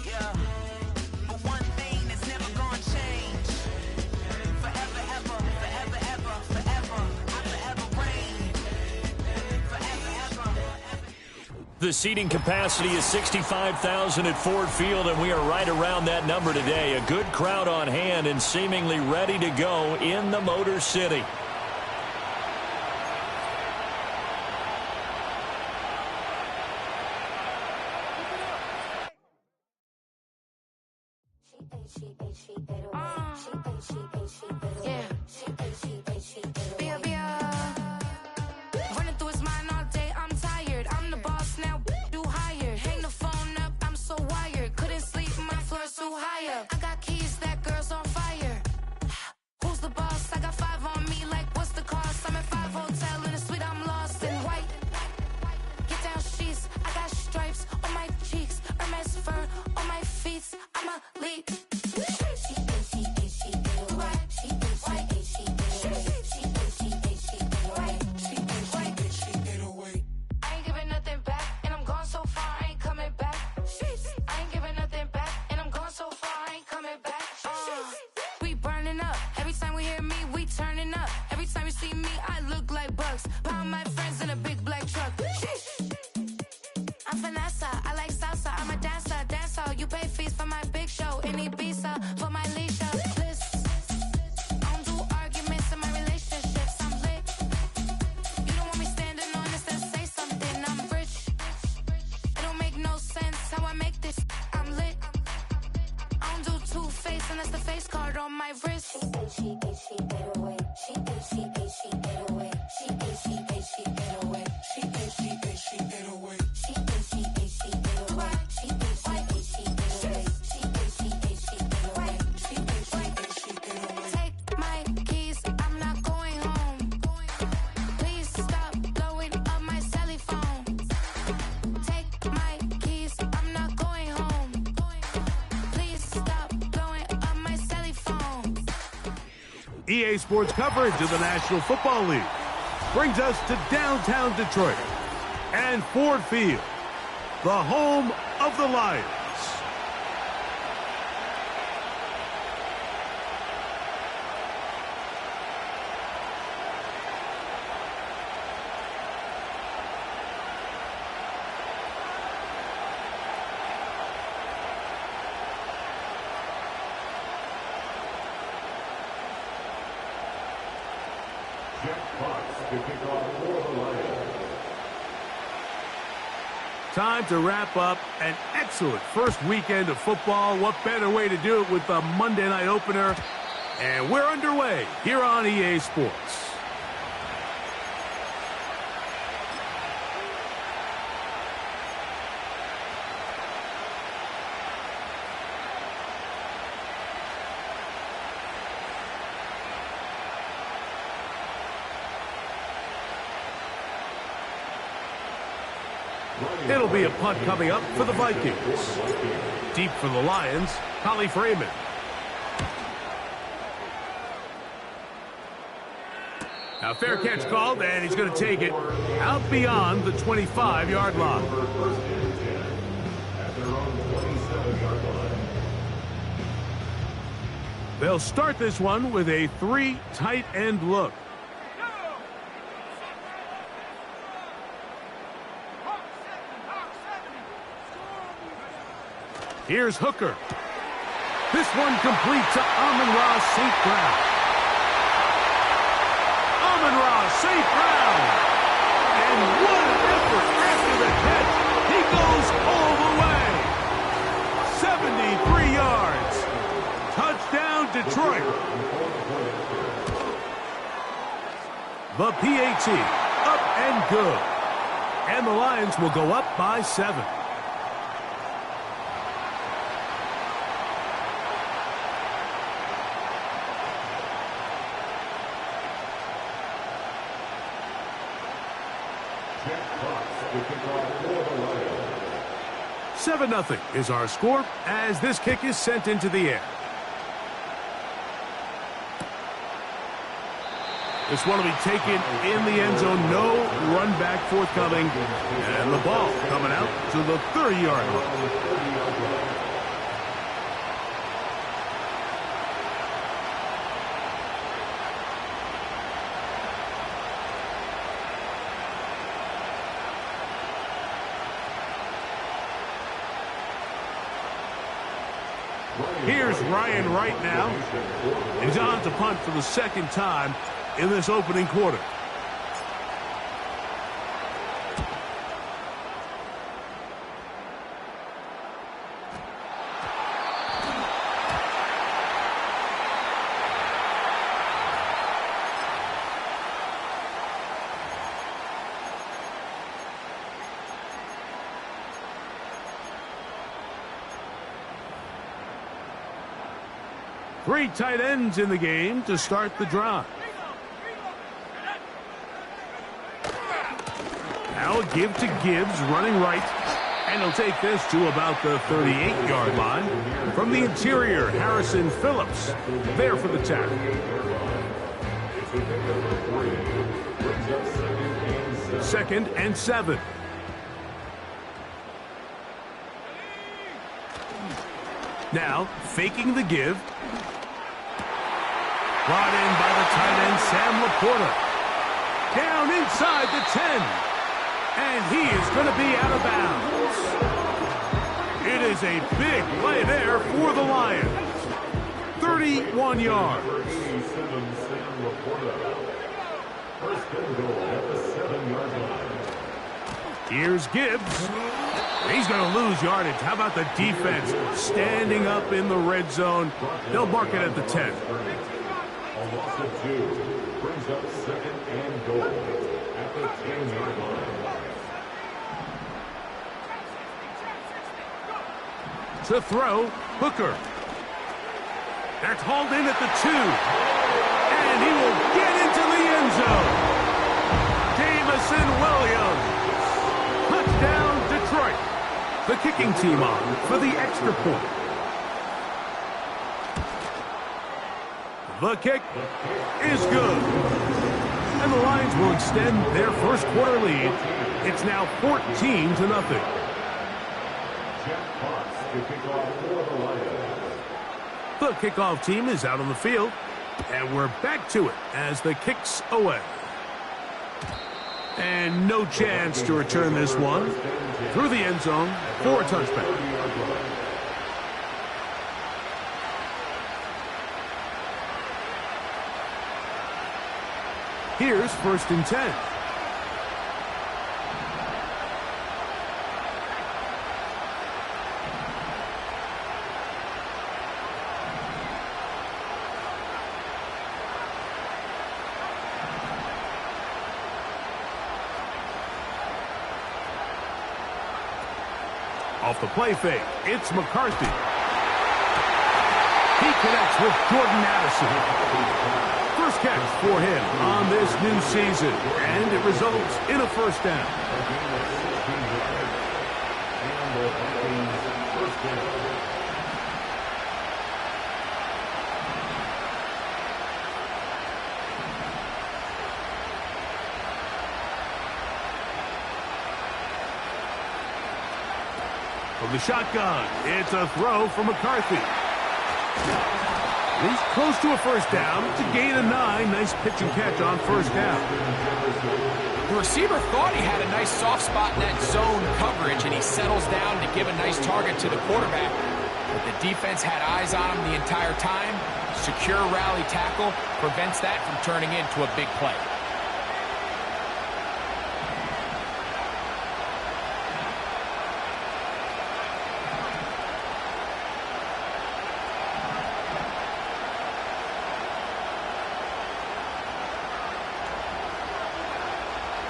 Yeah. But one thing that's never gonna change. Forever, ever, forever, ever, forever. I forever reign. Forever, ever. The seating capacity is 65,000 at Ford Field, and we are right around that number today. A good crowd on hand and seemingly ready to go in the Motor City. EA Sports coverage of the National Football League brings us to downtown Detroit and Ford Field, the home of the Lions. Time to wrap up an excellent first weekend of football. What better way to do it with the Monday night opener? And we're underway here on EA Sports. It'll be a punt coming up for the Vikings. Deep for the Lions, Collie Freeman. Now fair catch called, and he's going to take it out beyond the 25-yard line. They'll start this one with a 3 tight end look. Here's Hooker. This one complete to Amon-Ra St. Brown. Amon-Ra St. Brown. And what an effort after the catch. He goes all the way. 73 yards. Touchdown Detroit. The PAT, up and good. And the Lions will go up by 7. Seven 0 is our score as this kick is sent into the air. This one will be taken in the end zone. No run back forthcoming. And the ball coming out to the 30-yard line. Here's Ryan right now. He's on to punt for the second time in this opening quarter. Three tight ends in the game to start the drive. Now a give to Gibbs, running right. And he'll take this to about the 38-yard line. From the interior, Harrison Phillips there for the tackle. Second and 7. Now, faking the give. Brought in by the tight end, Sam Laporta. Down inside the 10. And he is going to be out of bounds. It is a big play there for the Lions. 31 yards. Here's Gibbs. He's going to lose yardage. How about the defense standing up in the red zone? They'll mark it at the 10. A loss of 2 brings up second and goal at the 10-yard line. To throw, Hooker. That's hauled in at the 2. And he will get into the end zone. Jamison Williams. Touchdown, Detroit. The kicking team on for the extra point. The kick is good. And the Lions will extend their first quarter lead. It's now 14-0. The kickoff team is out on the field. And we're back to it as the kick's away. And no chance to return this one through the end zone for a touchback. Here's first and 10. Off the play fake, it's McCarthy. He connects with Jordan Addison. First catch for him on this new season, and it results in a first down. From the shotgun, it's a throw for McCarthy. He's close to a first down to gain a 9. Nice pitch and catch on first down. The receiver thought he had a nice soft spot in that zone coverage, and he settles down to give a nice target to the quarterback. But the defense had eyes on him the entire time. Secure rally tackle prevents that from turning into a big play.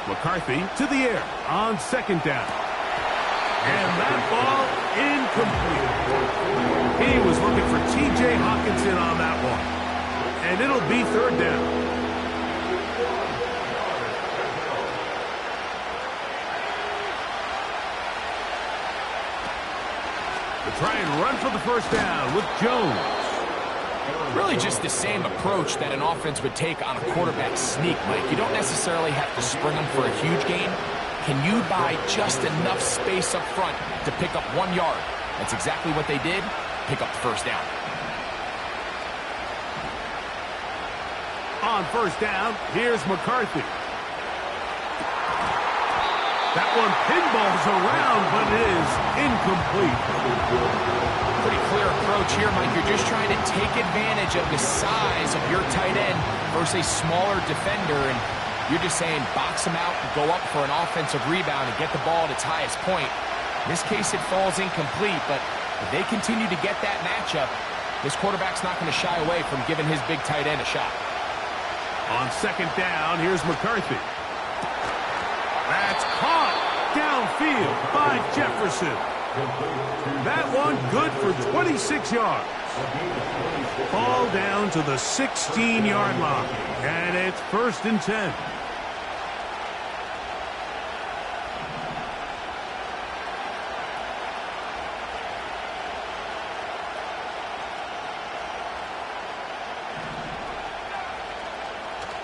McCarthy to the air on second down. And that ball incomplete. He was looking for T.J. Hawkinson on that one. And it'll be third down. Try and run for the first down with Jones. Really just the same approach that an offense would take on a quarterback sneak, Mike. You don't necessarily have to spring them for a huge gain. Can you buy just enough space up front to pick up 1 yard? That's exactly what they did. Pick up the first down. On first down, here's McCarthy. That one pinballs around, but it is incomplete. Pretty clear approach here, Mike. You're just trying to take advantage of the size of your tight end versus a smaller defender, and you're just saying box him out and go up for an offensive rebound and get the ball at its highest point. In this case, it falls incomplete, but if they continue to get that matchup, this quarterback's not going to shy away from giving his big tight end a shot. On second down, here's McCarthy. That's caught downfield by Jefferson. That one good for 26 yards. Ball down to the 16-yard line, and it's 1st and 10.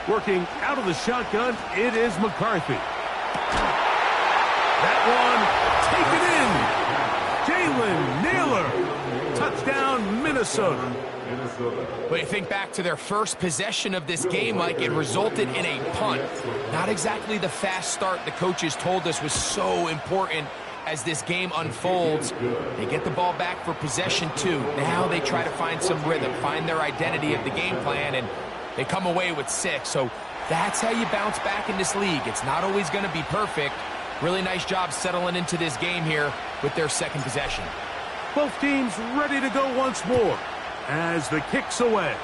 Working out of the shotgun, it is McCarthy. That one taken in. Jalen Naylor. Touchdown, Minnesota. But you think back to their first possession of this game, Mike, it resulted in a punt. Not exactly the fast start the coaches told us was so important as this game unfolds. They get the ball back for possession 2. Now they try to find some rhythm, find their identity of the game plan, and they come away with 6. So that's how you bounce back in this league. It's not always going to be perfect. Really nice job settling into this game here with their second possession. Both teams ready to go once more as the kick's away.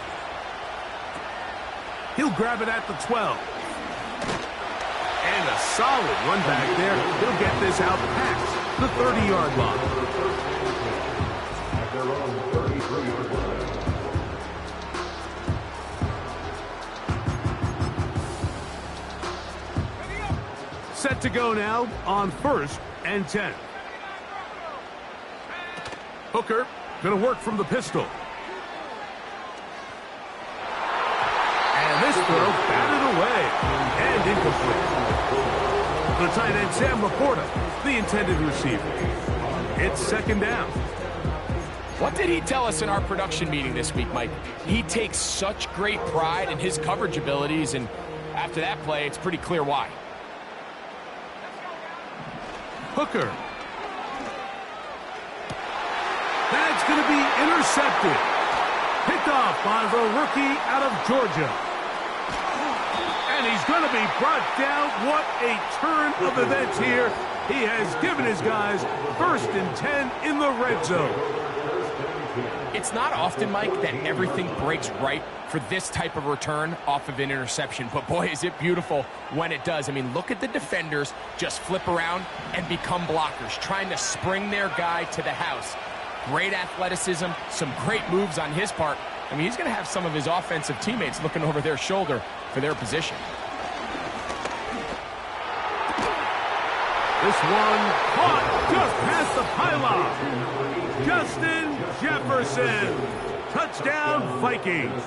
He'll grab it at the 12. And a solid run back there. He'll get this out past the 30-yard line. At their own 33-yard line. Set to go now on 1st and 10. Hooker going to work from the pistol. And this throw batted away and incomplete. The tight end Sam Laporta, the intended receiver. It's 2nd down. What did he tell us in our production meeting this week, Mike? He takes such great pride in his coverage abilities, and after that play, it's pretty clear why. Hooker. That's going to be intercepted. Picked off by the rookie out of Georgia. And he's going to be brought down. What a turn of events here. He has given his guys 1st and 10 in the red zone. It's not often, Mike, that everything breaks right for this type of return off of an interception. But boy, is it beautiful when it does. I mean, look at the defenders just flip around and become blockers, trying to spring their guy to the house. Great athleticism, some great moves on his part. I mean, he's going to have some of his offensive teammates looking over their shoulder for their position. This one caught just past the pylon. Justin Jefferson. Touchdown, Vikings.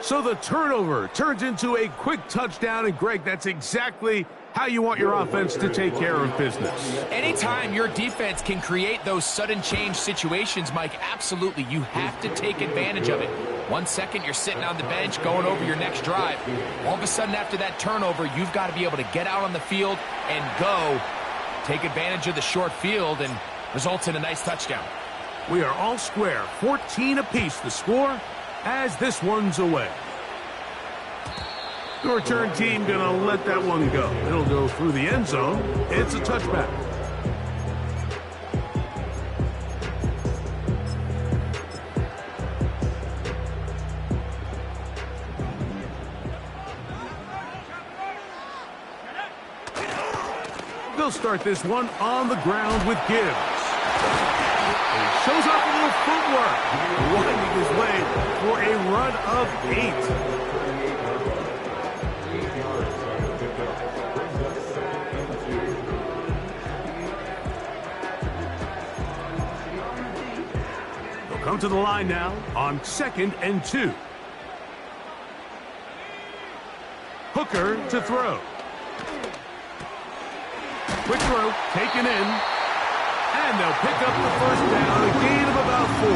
So the turnover turns into a quick touchdown, and Greg, that's exactly how you want your offense to take care of business. Anytime your defense can create those sudden change situations, Mike, absolutely, you have to take advantage of it. 1 second, you're sitting on the bench going over your next drive. All of a sudden, after that turnover, you've got to be able to get out on the field and go. Take advantage of the short field and results in a nice touchdown. We are all square, 14 apiece the score as this one's away. The return team going to let that one go. It'll go through the end zone. It's a touchback. start this one on the ground with Gibbs. He shows off a little footwork, winding his way for a run of 8. Come to the line now on 2nd and 2. Hooker to throw. Quick throw, taken in. And they'll pick up the first down, a gain of about 4.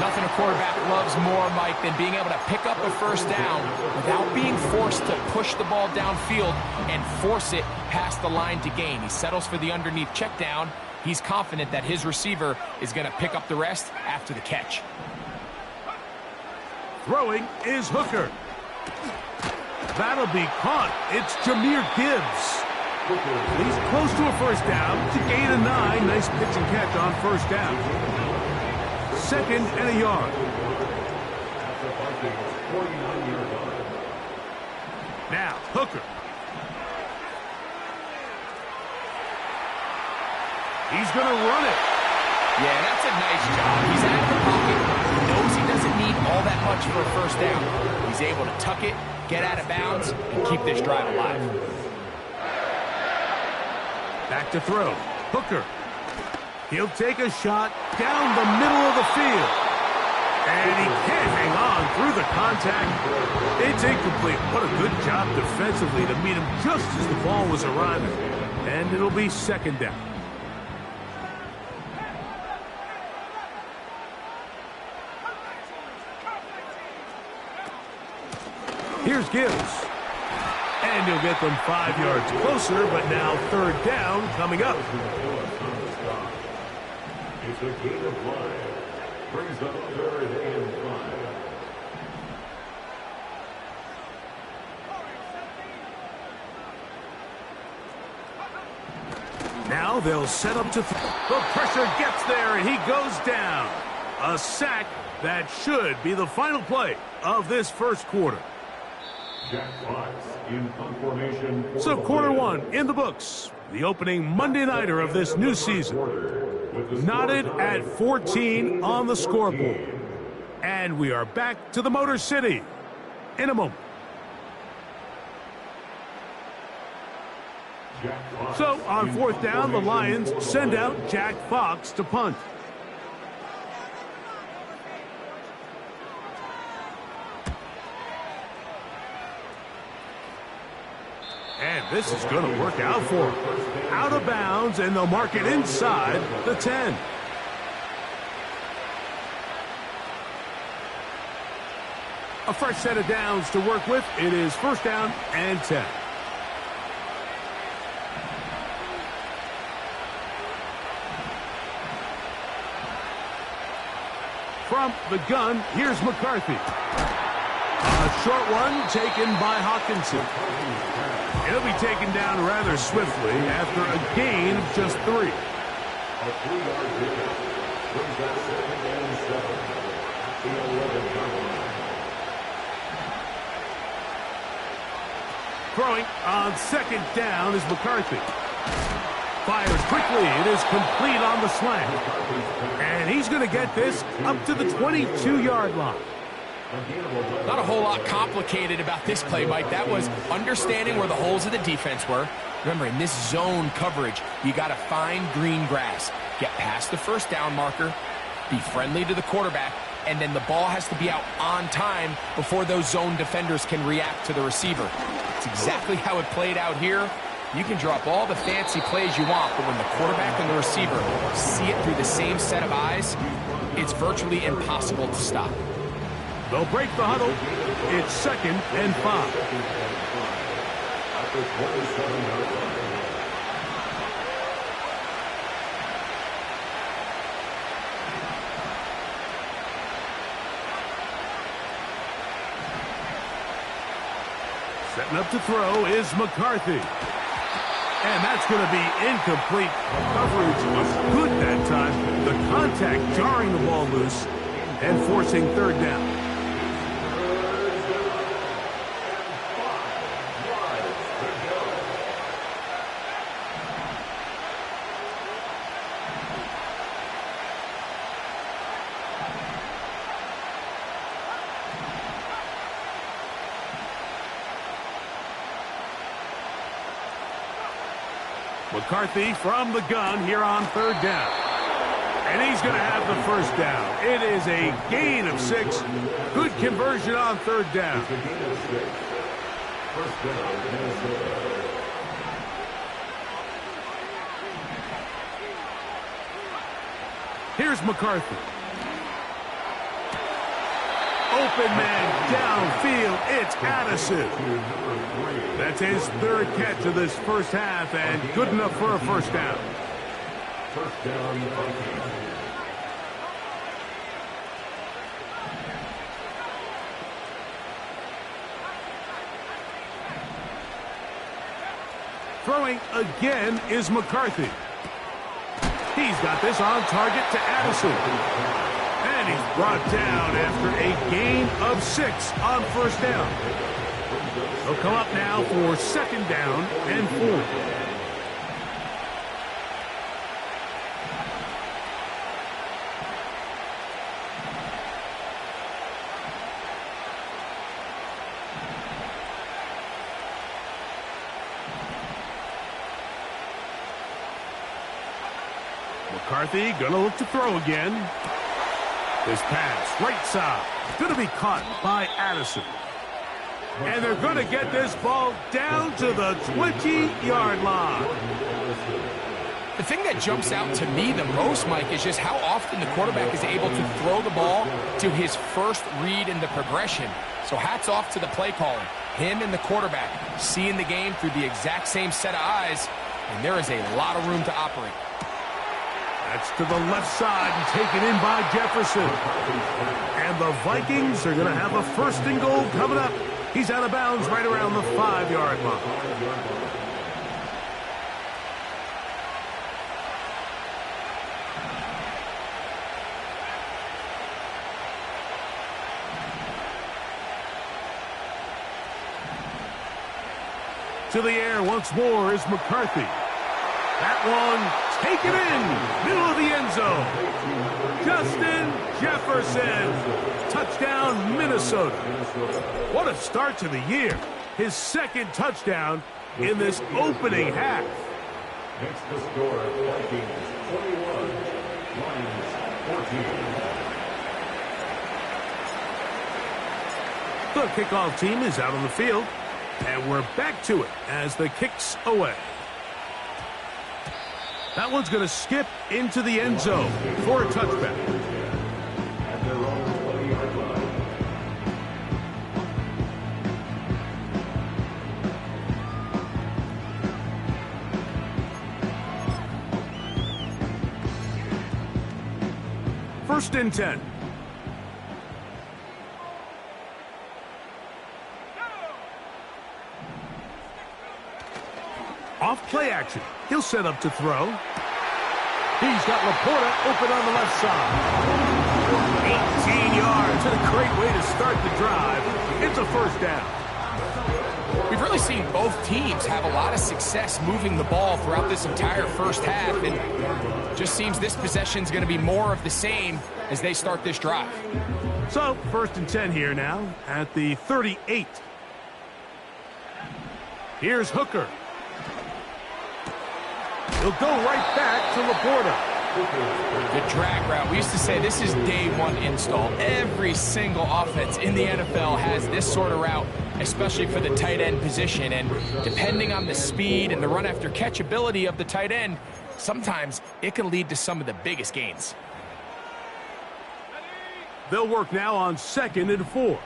Nothing a quarterback loves more, Mike, than being able to pick up a first down without being forced to push the ball downfield and force it past the line to gain. He settles for the underneath check down. He's confident that his receiver is going to pick up the rest after the catch. Throwing is Hooker. That'll be caught. It's Jahmyr Gibbs. He's close to a first down to gain a 9. Nice pitch and catch on first down. 2nd and a yard. Now, Hooker. He's going to run it. Yeah, that's a nice job. He's out of the pocket. He knows he doesn't need all that much for a first down. He's able to tuck it, get out of bounds, and keep this drive alive. Back to throw. Hooker. He'll take a shot down the middle of the field. And he can't hang on through the contact. It's incomplete. What a good job defensively to meet him just as the ball was arriving. And it'll be 2nd down. Here's Gibbs. And he'll get them 5 yards closer, but now 3rd down coming up. It's a gain of 5. Brings up 3rd and 5. Now they'll set up to the pressure gets there, and he goes down. A sack that should be the final play of this first quarter. So quarter 1 in the books. The opening Monday nighter of this new season. Knotted at 14 on the scoreboard. And we are back to the Motor City in a moment. So on 4th down, the Lions send out Jack Fox to punt. And this is going to work out for him. Out of bounds, and they'll mark it inside the 10. A fresh set of downs to work with. It is 1st down and 10. From the gun, here's McCarthy. A short one taken by Hawkinson. He'll be taken down rather swiftly after a gain of just 3. A 3-yard pickup brings up 2nd and 7 at the 11-yard line. Throwing on 2nd down is McCarthy. Fires quickly. It is complete on the slant. And he's going to get this up to the 22-yard line. Not a whole lot complicated about this play, Mike. That was understanding where the holes of the defense were. Remember, in this zone coverage, you got to find green grass. Get past the first down marker, be friendly to the quarterback, and then the ball has to be out on time before those zone defenders can react to the receiver. It's exactly how it played out here. You can drop all the fancy plays you want, but when the quarterback and the receiver see it through the same set of eyes, it's virtually impossible to stop. They'll break the huddle. It's 2nd and 5. Setting up to throw is McCarthy. And that's going to be incomplete. Coverage was good that time. The contact jarring the ball loose and forcing 3rd down. McCarthy from the gun here on 3rd down. And he's going to have the 1st down. It is a gain of 6. Good conversion on 3rd down. Here's McCarthy. Open man downfield. It's Addison. That's his 3rd catch of this 1st half, and good enough for a 1st down. 1st down, Vikings. Throwing again is McCarthy. He's got this on target to Addison. And he's brought down after a gain of 6 on 1st down. He'll come up now for 2nd down and 4. McCarthy gonna look to throw again. This pass, right side, gonna be caught by Addison. And they're gonna get this ball down to the 20-yard line. The thing that jumps out to me the most, Mike, is just how often the quarterback is able to throw the ball to his first read in the progression. So hats off to the play caller. Him and the quarterback seeing the game through the exact same set of eyes, and there is a lot of room to operate. That's to the left side and taken in by Jefferson. And the Vikings are going to have a 1st and goal coming up. He's out of bounds right around the 5-yard line. To the air once more is McCarthy. That one taken in, middle of the end zone. Justin Jefferson, touchdown Minnesota. What a start to the year. His 2nd touchdown in this opening half. Next to score, Vikings 21, Lions 14. The kickoff team is out on the field, and we're back to it as the kick's away. That one's going to skip into the end zone for a touchback. At their own 20-yard line. First and 10. Off play action. He'll set up to throw. He's got Laporta open on the left side. 18 yards and a great way to start the drive. It's a 1st down. We've really seen both teams have a lot of success moving the ball throughout this entire 1st half, and just seems this possession's going to be more of the same as they start this drive. So, 1st and 10 here now at the 38. Here's Hooker. He'll go right back to Laporta. The drag route. We used to say this is day 1 install. Every single offense in the NFL has this sort of route, especially for the tight end position. And depending on the speed and the run after catch ability of the tight end, sometimes it can lead to some of the biggest gains. They'll work now on 2nd and 4.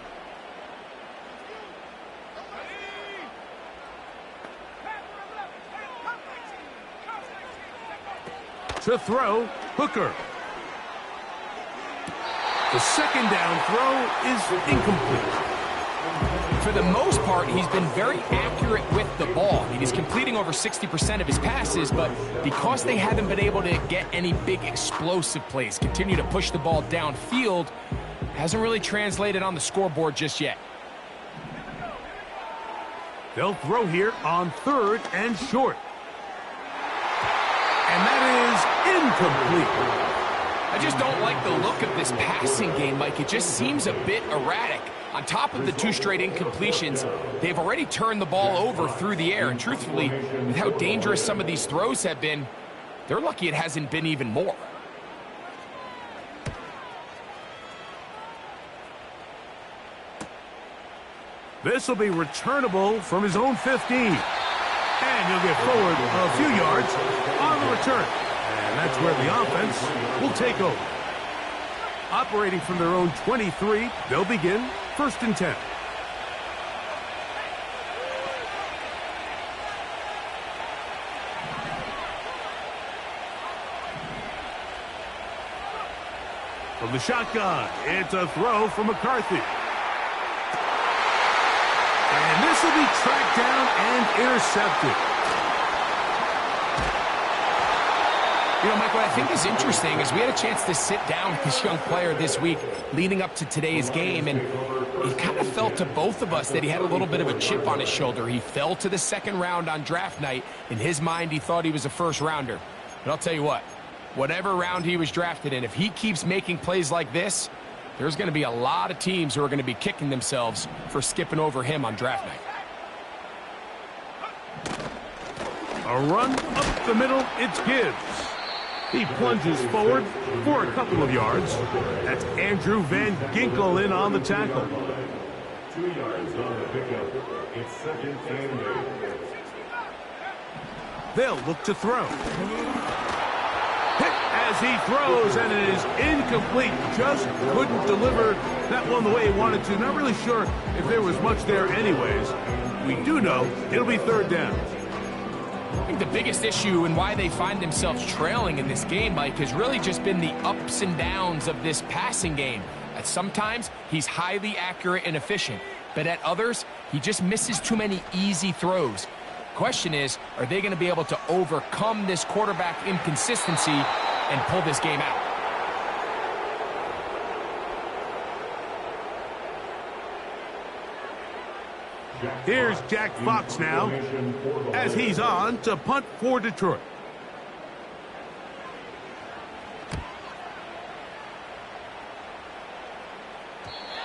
To throw, Hooker. The 2nd down throw is incomplete. For the most part, he's been very accurate with the ball. I mean, he's completing over 60% of his passes, but because they haven't been able to get any big explosive plays, continue to push the ball downfield, hasn't really translated on the scoreboard just yet. They'll throw here on 3rd and short. And that is incomplete. I just don't like the look of this passing game, Mike. It just seems a bit erratic. On top of the 2 straight incompletions, they've already turned the ball over through the air. And truthfully, with how dangerous some of these throws have been, they're lucky it hasn't been even more. This will be returnable from his own 15. And he'll get forward a few yards on the return. And that's where the offense will take over. Operating from their own 23, they'll begin 1st and 10. From the shotgun, it's a throw from McCarthy. And this will be tracked down and intercepted. You know, Mike, what I think is interesting is we had a chance to sit down with this young player this week leading up to today's game, and it kind of felt to both of us that he had a little bit of a chip on his shoulder. He fell to the 2nd round on draft night. In his mind, he thought he was a 1st rounder. But I'll tell you what, whatever round he was drafted in, if he keeps making plays like this, there's going to be a lot of teams who are going to be kicking themselves for skipping over him on draft night. A run up the middle, it's Gibbs. He plunges forward for a couple of yards. That's Andrew Van Ginkel in on the tackle. 2 yards on the pickup. It's 2nd and 8. They'll look to throw. Hit as he throws, and it is incomplete. Just couldn't deliver that one the way he wanted to. Not really sure if there was much there anyways. We do know it'll be 3rd down. I think the biggest issue and why they find themselves trailing in this game, Mike, has really just been the ups and downs of this passing game. At sometimes, he's highly accurate and efficient, but at others, he just misses too many easy throws. Question is, are they going to be able to overcome this quarterback inconsistency and pull this game out? Here's Jack Fox now as he's on to punt for Detroit.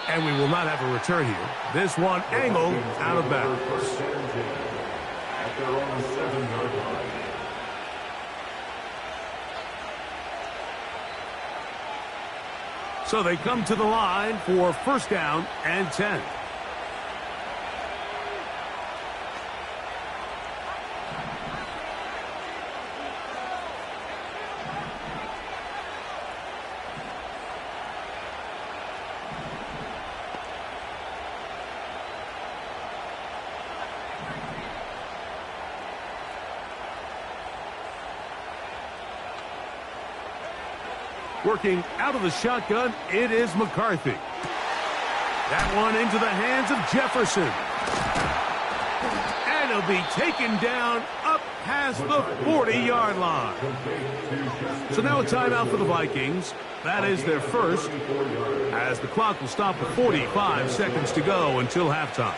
And we will not have a return here. This one angled out of bounds. At their own 7-yard line. So they come to the line for 1st down and 10. Working out of the shotgun, it is McCarthy. That one into the hands of Jefferson. And he'll be taken down up past the 40-yard line. So now a timeout for the Vikings. That is their 1st, as the clock will stop with 45 seconds to go until halftime.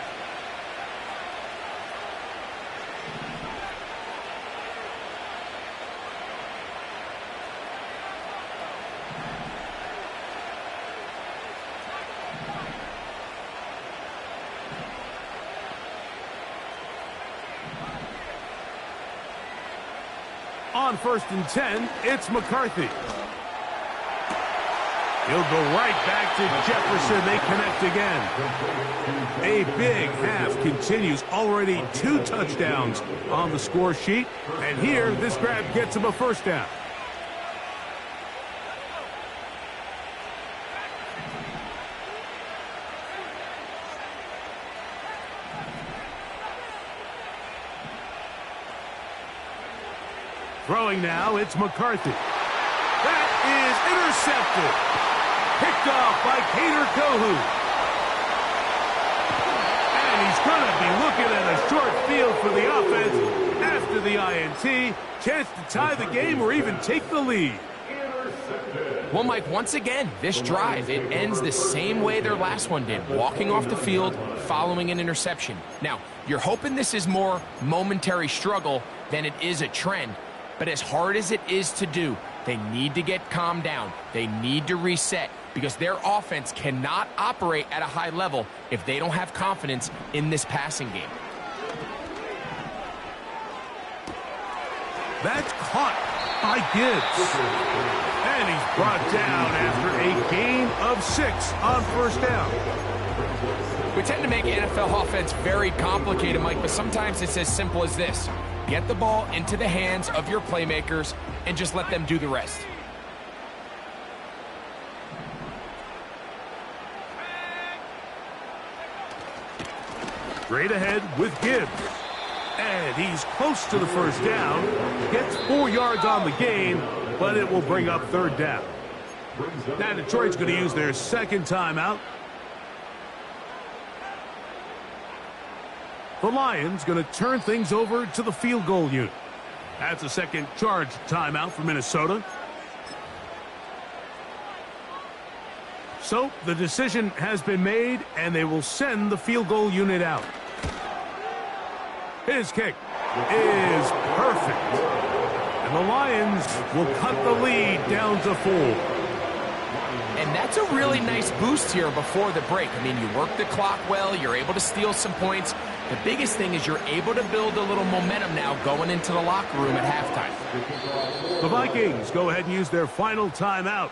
On 1st and 10, it's McCarthy. He'll go right back to Jefferson. They connect again. A big half continues. Already 2 touchdowns on the score sheet. And here, this grab gets him a 1st down. Throwing now, it's McCarthy. That is intercepted. Picked off by Kader Kohu. And he's going to be looking at a short field for the offense after the INT. Chance to tie the game or even take the lead. Well, Mike, once again, this drive, it ends the same way their last one did, walking off the field following an interception. Now, you're hoping this is more momentary struggle than it is a trend. But as hard as it is to do, They need to get calmed down. They need to reset because their offense cannot operate at a high level if they don't have confidence in this passing game. That's caught by Gibbs. And he's brought down after a gain of 6 on first down. We tend to make NFL offense very complicated, Mike, but sometimes it's as simple as this. Get the ball into the hands of your playmakers and just let them do the rest. Straight ahead with Gibbs. And he's close to the first down. Gets 4 yards on the gain, but it will bring up third down. Now Detroit's going to use their second timeout. The Lions going to turn things over to the field goal unit. That's a second charge timeout for Minnesota. So the decision has been made, and they will send the field goal unit out. His kick is perfect. And the Lions will cut the lead down to 4. And that's a really nice boost here before the break. I mean, you work the clock well. You're able to steal some points. The biggest thing is you're able to build a little momentum now going into the locker room at halftime. The Vikings go ahead and use their final timeout.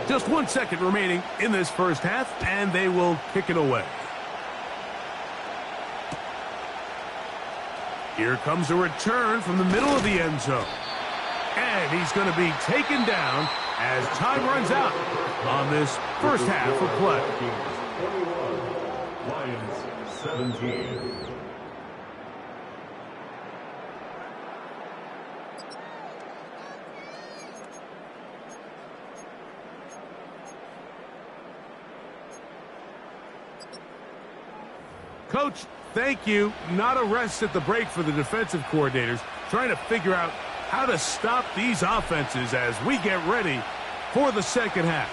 Just 1 second remaining in this first half, and they will kick it away. Here comes a return from the middle of the end zone. And he's going to be taken down as time runs out on this first half of play. 21, Lions 17. Coach, thank you. Not a rest at the break for the defensive coordinators, trying to figure out how to stop these offenses as we get ready for the second half.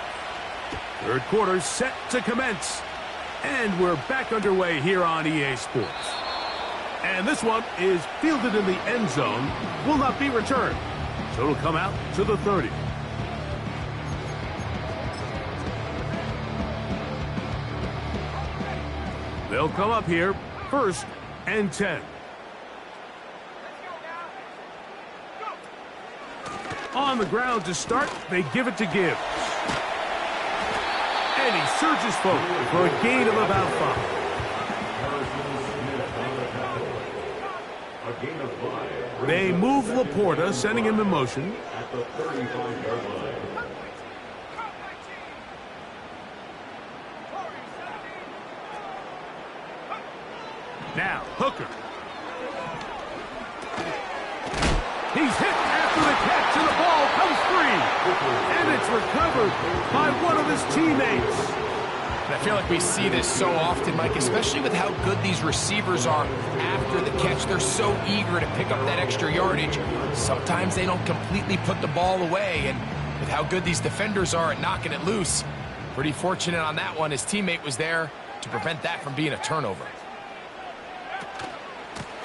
Third quarter set to commence, and we're back underway here on EA Sports. And this one is fielded in the end zone, will not be returned, so it'll come out to the 30. They'll come up here, 1st and 10. On the ground to start, they give it to Gibbs. And he surges forward for a gain of about 5. They move Laporta, sending him in motion. At the 35-yard line. Now, Hooker. He's hit after the catch, and the ball comes free. And it's recovered by one of his teammates. And I feel like we see this so often, Mike, especially with how good these receivers are after the catch. They're so eager to pick up that extra yardage. Sometimes they don't completely put the ball away, and with how good these defenders are at knocking it loose, pretty fortunate on that one. His teammate was there to prevent that from being a turnover.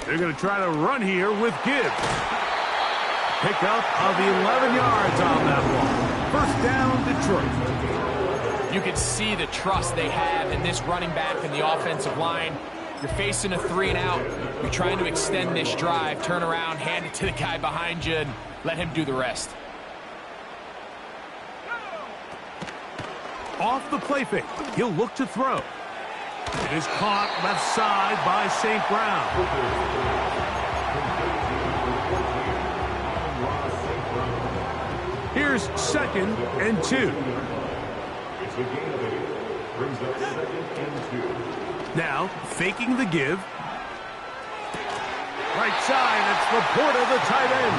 They're going to try to run here with Gibbs. Pickup of 11 yards on that one. First down, Detroit. You can see the trust they have in this running back and the offensive line. You're facing a 3 and out. You're trying to extend this drive, turn around, hand it to the guy behind you, and let him do the rest. Off the play fake, he'll look to throw. It is caught left side by St. Brown. Here's 2nd and 2. It's a gain of 8. Brings up 2nd and 2. Now, faking the give. Right side, it's Laporta, the tight end.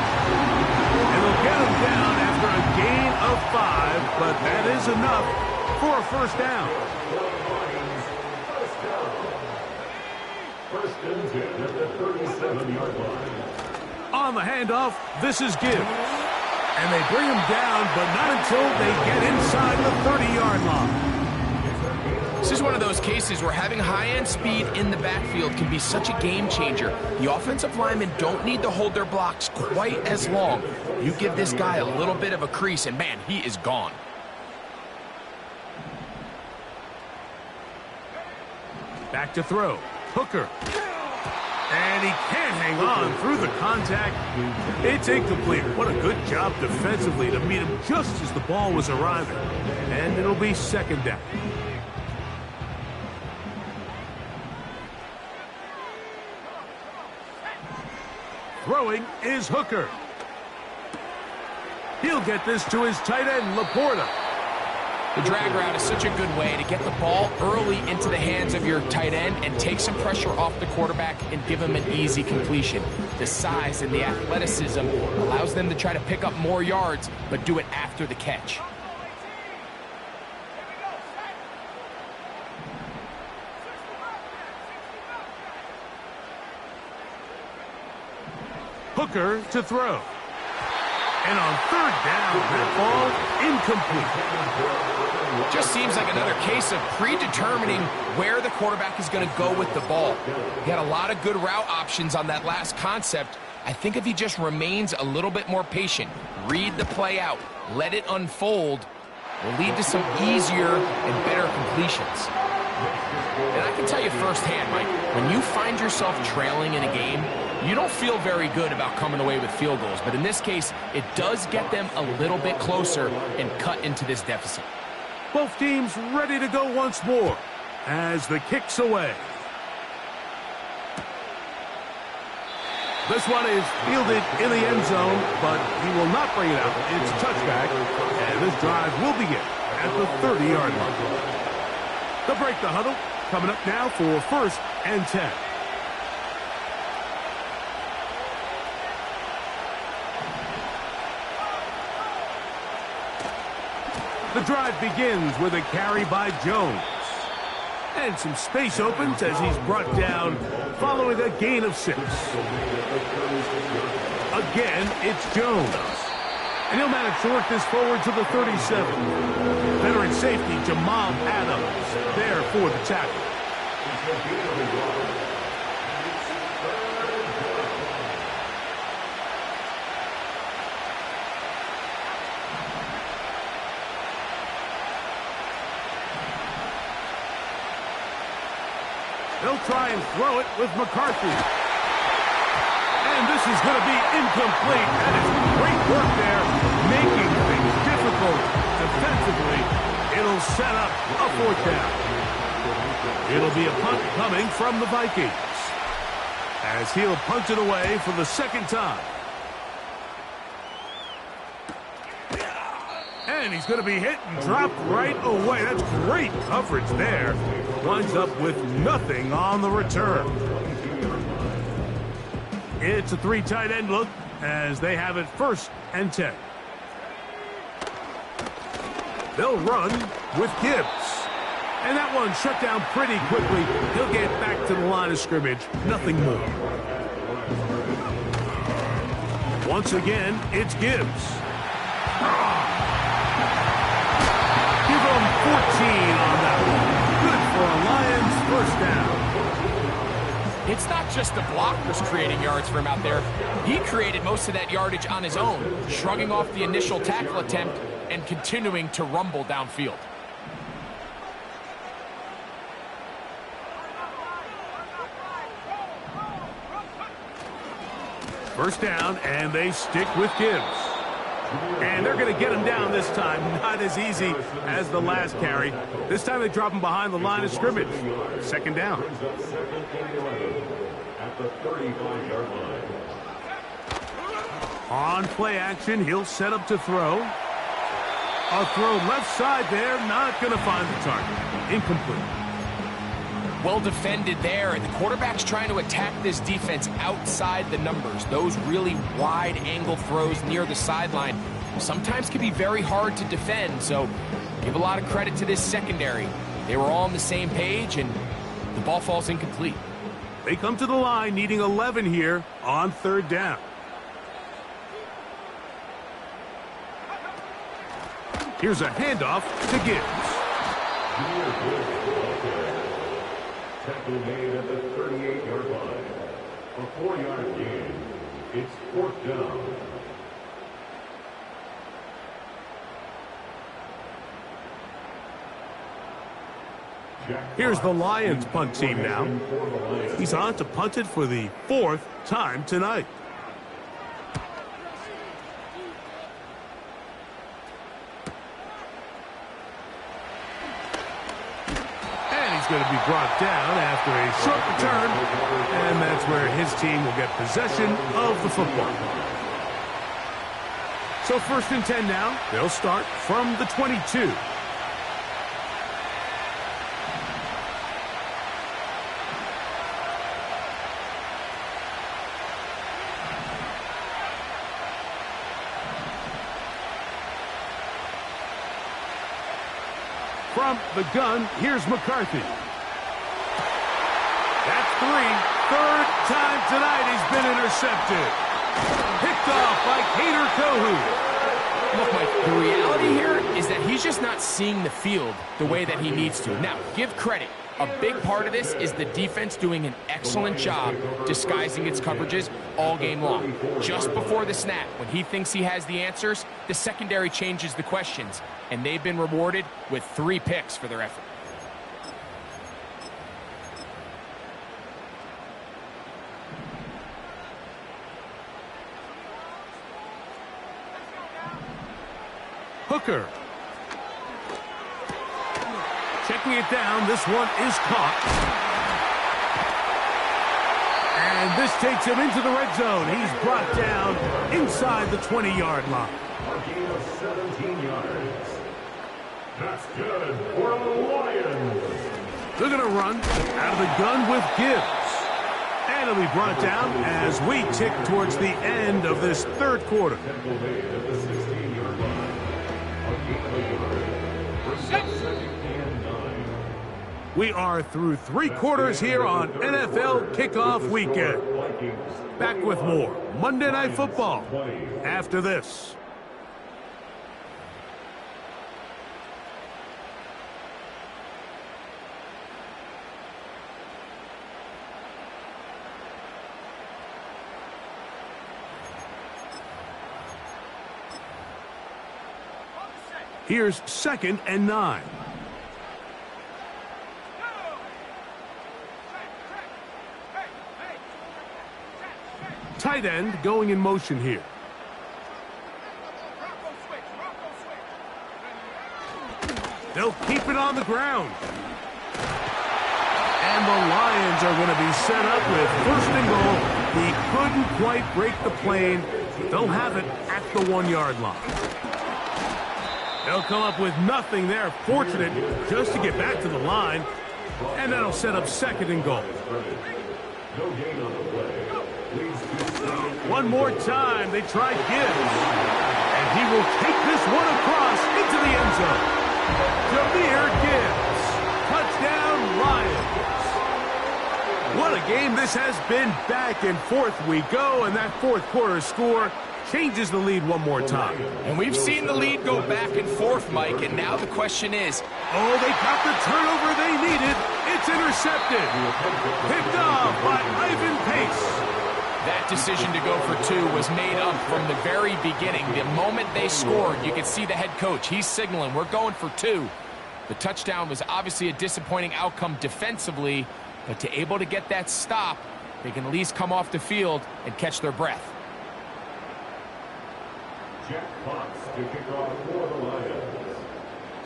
And they'll get him down after a gain of 5, but that is enough for a first down. First and 10 at the 37-yard line. On the handoff, this is Gibbs. And they bring him down, but not until they get inside the 30-yard line. This is one of those cases where having high-end speed in the backfield can be such a game changer. The offensive linemen don't need to hold their blocks quite as long. You give this guy a little bit of a crease, and man, he is gone. Back to throw. Hooker. And he can't hang on through the contact. It's incomplete. What a good job defensively to meet him just as the ball was arriving. And it'll be second down. Throwing is Hooker. He'll get this to his tight end, Laporta. The drag route is such a good way to get the ball early into the hands of your tight end and take some pressure off the quarterback and give him an easy completion. The size and the athleticism allows them to try to pick up more yards, but do it after the catch. Hooker to throw. And on third down, that ball incomplete. Just seems like another case of predetermining where the quarterback is going to go with the ball. He had a lot of good route options on that last concept. I think if he just remains a little bit more patient, read the play out, let it unfold, will lead to some easier and better completions. And I can tell you firsthand, Mike, when you find yourself trailing in a game, you don't feel very good about coming away with field goals. But in this case, it does get them a little bit closer and cut into this deficit. Both teams ready to go once more as the kick's away. This one is fielded in the end zone, but he will not bring it out. It's a touchback, and this drive will begin at the 30-yard line. They'll break the huddle. Coming up now for 1st and 10. The drive begins with a carry by Jones. And some space opens as he's brought down following a gain of 6. Again, it's Jones. And he'll manage to work this forward to the 37. Veteran safety Jamal Adams there for the tackle. They'll try and throw it with McCarthy. And this is going to be incomplete. That is great work there, making things difficult defensively. It'll set up a 4th down. It'll be a punt coming from the Vikings, as he'll punt it away for the 2nd time. And he's going to be hit and dropped right away. That's great coverage there. Winds up with nothing on the return. It's a 3 tight end look as they have it 1st and 10. They'll run with Gibbs. And that one shut down pretty quickly. He'll get back to the line of scrimmage. Nothing more. Once again, it's Gibbs. Give him 14 on that one. Good for a Lions 1st down. It's not just the blockers creating yards for him out there. He created most of that yardage on his own, shrugging off the initial tackle attempt and continuing to rumble downfield. First down, and they stick with Gibbs. And they're going to get him down this time. Not as easy as the last carry. This time they drop him behind the line of scrimmage. 2nd down. At the 35-yard line. On play action, he'll set up to throw. A throw left side there, not going to find the target. Incomplete. Well defended there, and the quarterback's trying to attack this defense outside the numbers. Those really wide angle throws near the sideline sometimes can be very hard to defend, so give a lot of credit to this secondary. They were all on the same page, and the ball falls incomplete. They come to the line needing 11 here on 3rd down. Here's a handoff to Gibbs. Tackle made at the 38-yard line. A 4-yard gain. It's 4th down. Here's the Lions punt team now. He's on to punt it for the 4th time tonight. And he's going to be brought down after a short return. And that's where his team will get possession of the football. So 1st and 10 now. They'll start from the 22. From the gun, here's McCarthy. That's 3. 3rd time tonight he's been intercepted. Picked off by Kader Kohu. Look, Mike, the reality here is that he's just not seeing the field the way that he needs to. Now, give credit. A big part of this is the defense doing an excellent job disguising its coverages all game long. Just before the snap, when he thinks he has the answers, the secondary changes the questions, and they've been rewarded with 3 picks for their effort. Hooker. Checking it down, this one is caught. And this takes him into the red zone. He's brought down inside the 20-yard line. A gain of 17 yards. That's good for the Lions. They're going to run out of the gun with Gibbs. And it'll be brought down as we tick towards the end of this 3rd quarter. Tackle made at the 16-yard line. A gain of a yard. We are through 3 quarters here on NFL Kickoff Weekend. Back with more Monday Night Football after this. Here's 2nd and 9. Tight end going in motion here. They'll keep it on the ground. And the Lions are going to be set up with 1st and goal. He couldn't quite break the plane. They'll have it at the 1-yard line. They'll come up with nothing there. Fortunate just to get back to the line. And that'll set up 2nd and goal. No gain on the play. One more time, they try Gibbs. And he will take this one across into the end zone. Jahmyr Gibbs. Touchdown, Lions. What a game this has been. Back and forth we go, and that 4th quarter score changes the lead one more time. And we've seen the lead go back and forth, Mike, and now the question is... Oh, they got the turnover they needed. It's intercepted. Picked off by Ivan Pace. That decision to go for 2 was made up from the very beginning. The moment they scored, you could see the head coach. He's signaling, we're going for 2. The touchdown was obviously a disappointing outcome defensively, but to able to get that stop, they can at least come off the field and catch their breath. Jack Fox to kick off for the Lions.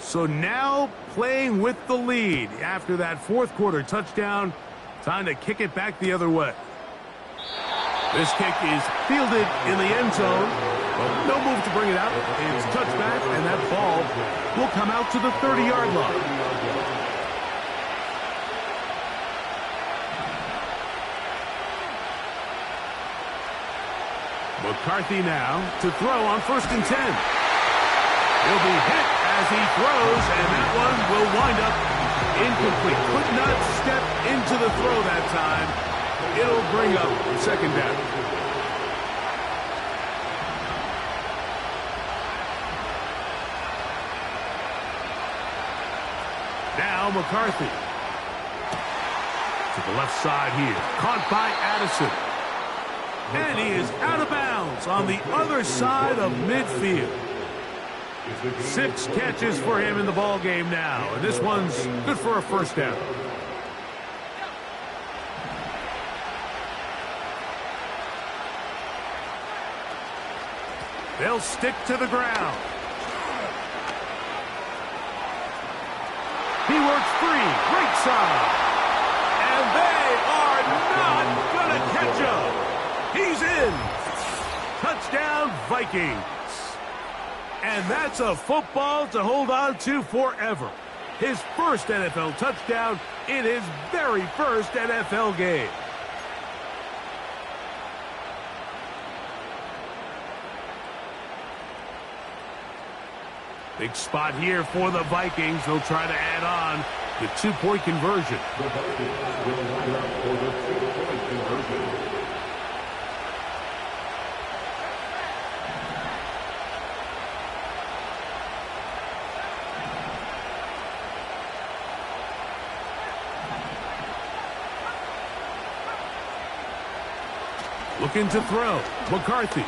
So now playing with the lead after that 4th quarter touchdown, time to kick it back the other way. This kick is fielded in the end zone, but no move to bring it out. It's touched back, and that ball will come out to the 30-yard line. McCarthy now to throw on 1st and 10. He'll be hit as he throws, and that one will wind up incomplete. Could not step into the throw that time. It'll bring up 2nd down. Now McCarthy. To the left side here. Caught by Addison. And he is out of bounds on the other side of midfield. 6 catches for him in the ball game now. And this one's good for a first down. They'll stick to the ground. He works free, right side. And they are not going to catch him. He's in. Touchdown, Vikings. And that's a football to hold on to forever. His first NFL touchdown in his very first NFL game. Big spot here for the Vikings. They'll try to add on the 2-point conversion. The Vikings will line up for the 2-point conversion. Looking to throw. McCarthy.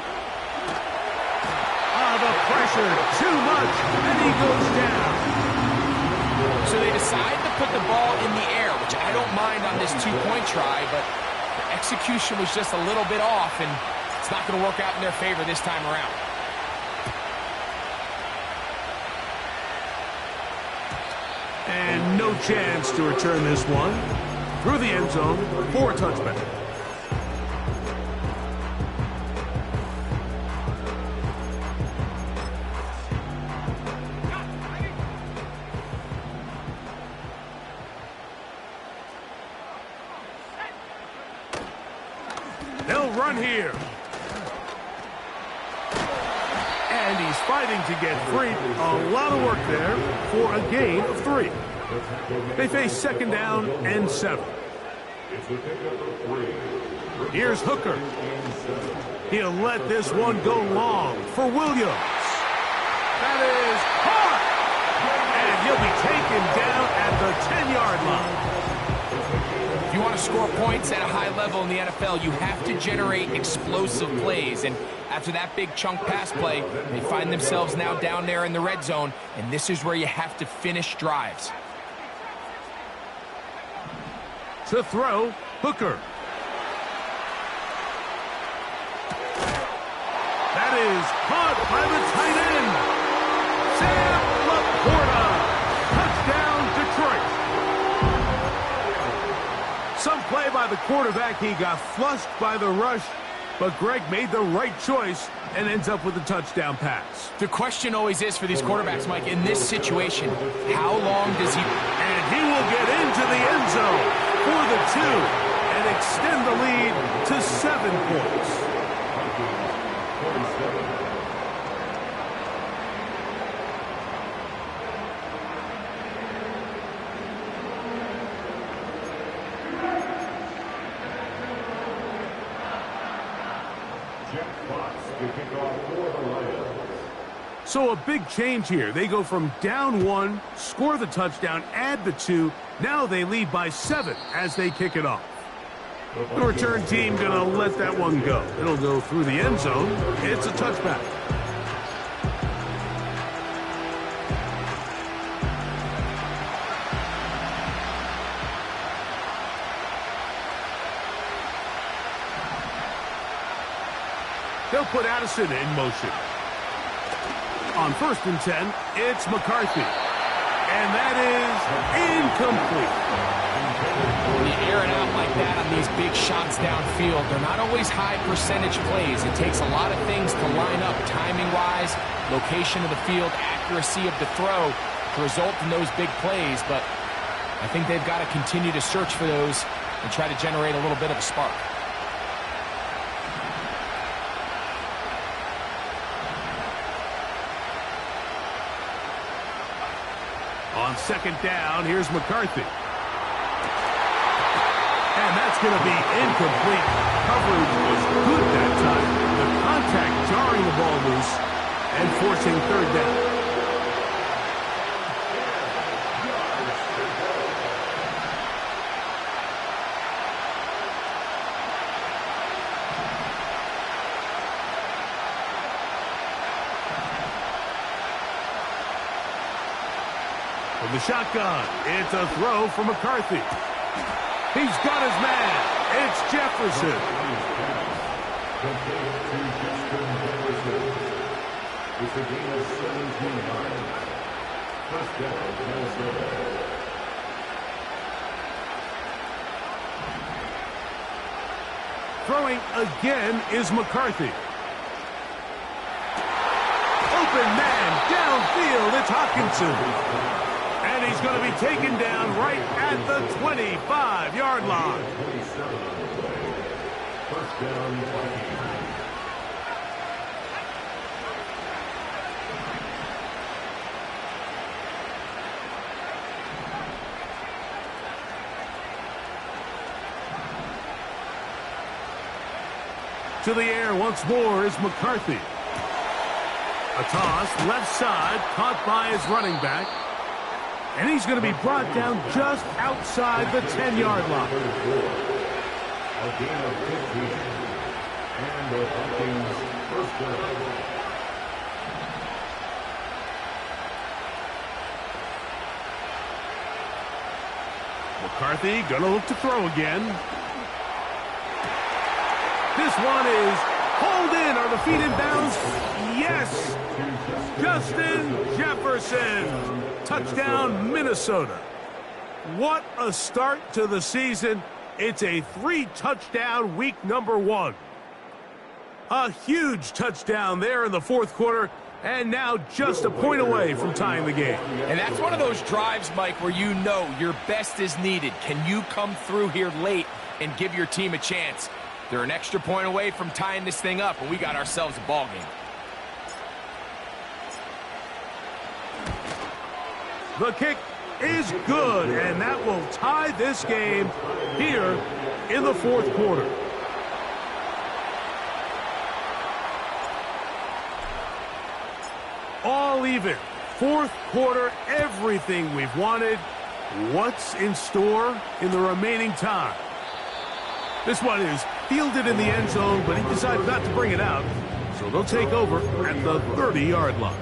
The pressure, too much, and he goes down. So they decide to put the ball in the air, which I don't mind on this 2-point try, but the execution was just a little bit off, and it's not going to work out in their favor this time around. And no chance to return this one. Through the end zone for a touchback. They'll run here. And he's fighting to get free. A lot of work there for a gain of 3. They face second down and 7. Here's Hooker. He'll let this one go long for Williams. That is hard. And he'll be taken down at the 10-yard line. If you want to score points at a high level in the NFL, you have to generate explosive plays. And after that big chunk pass play, they find themselves now down there in the red zone, and this is where you have to finish drives. To throw, Hooker. That is caught by the tight end. Sam Laporta. Touchdown, Detroit. Some play by the quarterback. He got flushed by the rush, but Greg made the right choice and ends up with a touchdown pass. The question always is for these quarterbacks, Mike, in this situation, how long does he... And he will get into the end zone for the 2 and extend the lead to 7 points. So a big change here. They go from down 1, score the touchdown, add the 2. Now they lead by 7 as they kick it off. The return team going to let that one go. It'll go through the end zone. It's a touchback. They'll put Addison in motion. On 1st and 10, it's McCarthy. And that is incomplete. When you air it out like that on these big shots downfield, they're not always high percentage plays. It takes a lot of things to line up timing-wise, location of the field, accuracy of the throw to result in those big plays. But I think they've got to continue to search for those and try to generate a little bit of a spark. On 2nd down, here's McCarthy. And that's going to be incomplete. Coverage was good that time. The contact jarring the ball loose and forcing 3rd down. From the shotgun, it's a throw for McCarthy. He's got his man. It's Jefferson. It's a game of 17-9. First down, Minnesota. Throwing again is McCarthy. Open man downfield. It's Hawkinson. And he's going to be taken down right at the 25-yard line. First down, Vikings. To the air once more is McCarthy. A toss, left side, caught by his running back. And he's going to be brought down just outside the 10-yard line. A game of 15. And the Vikings first down. McCarthy going to look to throw again. This one is hauled in. Are the feet in bounds? Yes. Justin Jefferson. Touchdown, Minnesota. What a start to the season. It's a 3-touchdown week number 1. A huge touchdown there in the fourth quarter, and now just a point away from tying the game. And that's one of those drives, Mike, where you know your best is needed. Can you come through here late and give your team a chance? They're an extra point away from tying this thing up, and we got ourselves a ball game. The kick is good, and that will tie this game here in the fourth quarter. All even. Fourth quarter, everything we've wanted. What's in store in the remaining time? This one is fielded in the end zone, but he decided not to bring it out. So they'll take over at the 30-yard line.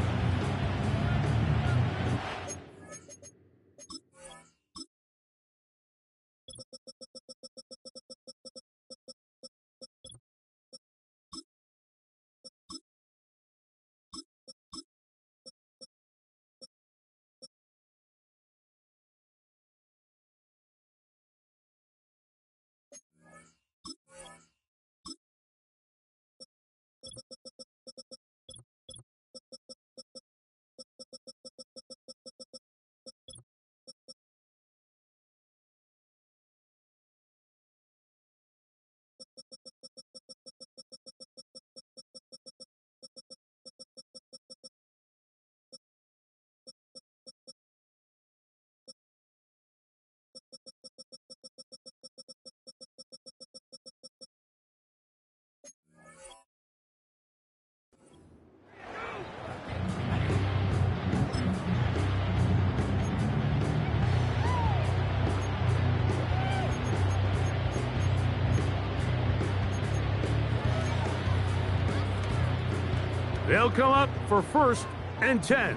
They'll come up for 1st and 10.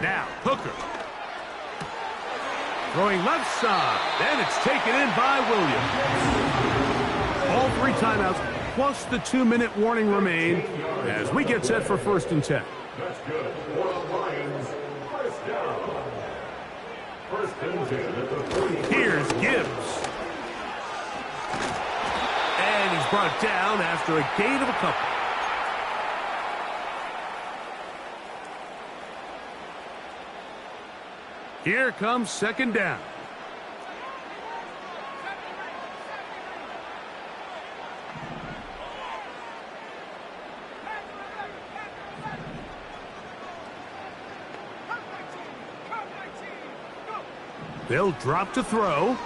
Now, Hooker. Throwing left side. Then it's taken in by Williams. All 3 timeouts, plus the 2-minute warning remain as we get set for 1st and 10. That's good. For the Lions, first down. 1st and 10 at the 30. Here's Gibbs. And he's brought down after a gain of a couple. Here comes 2nd down. They'll drop to throw.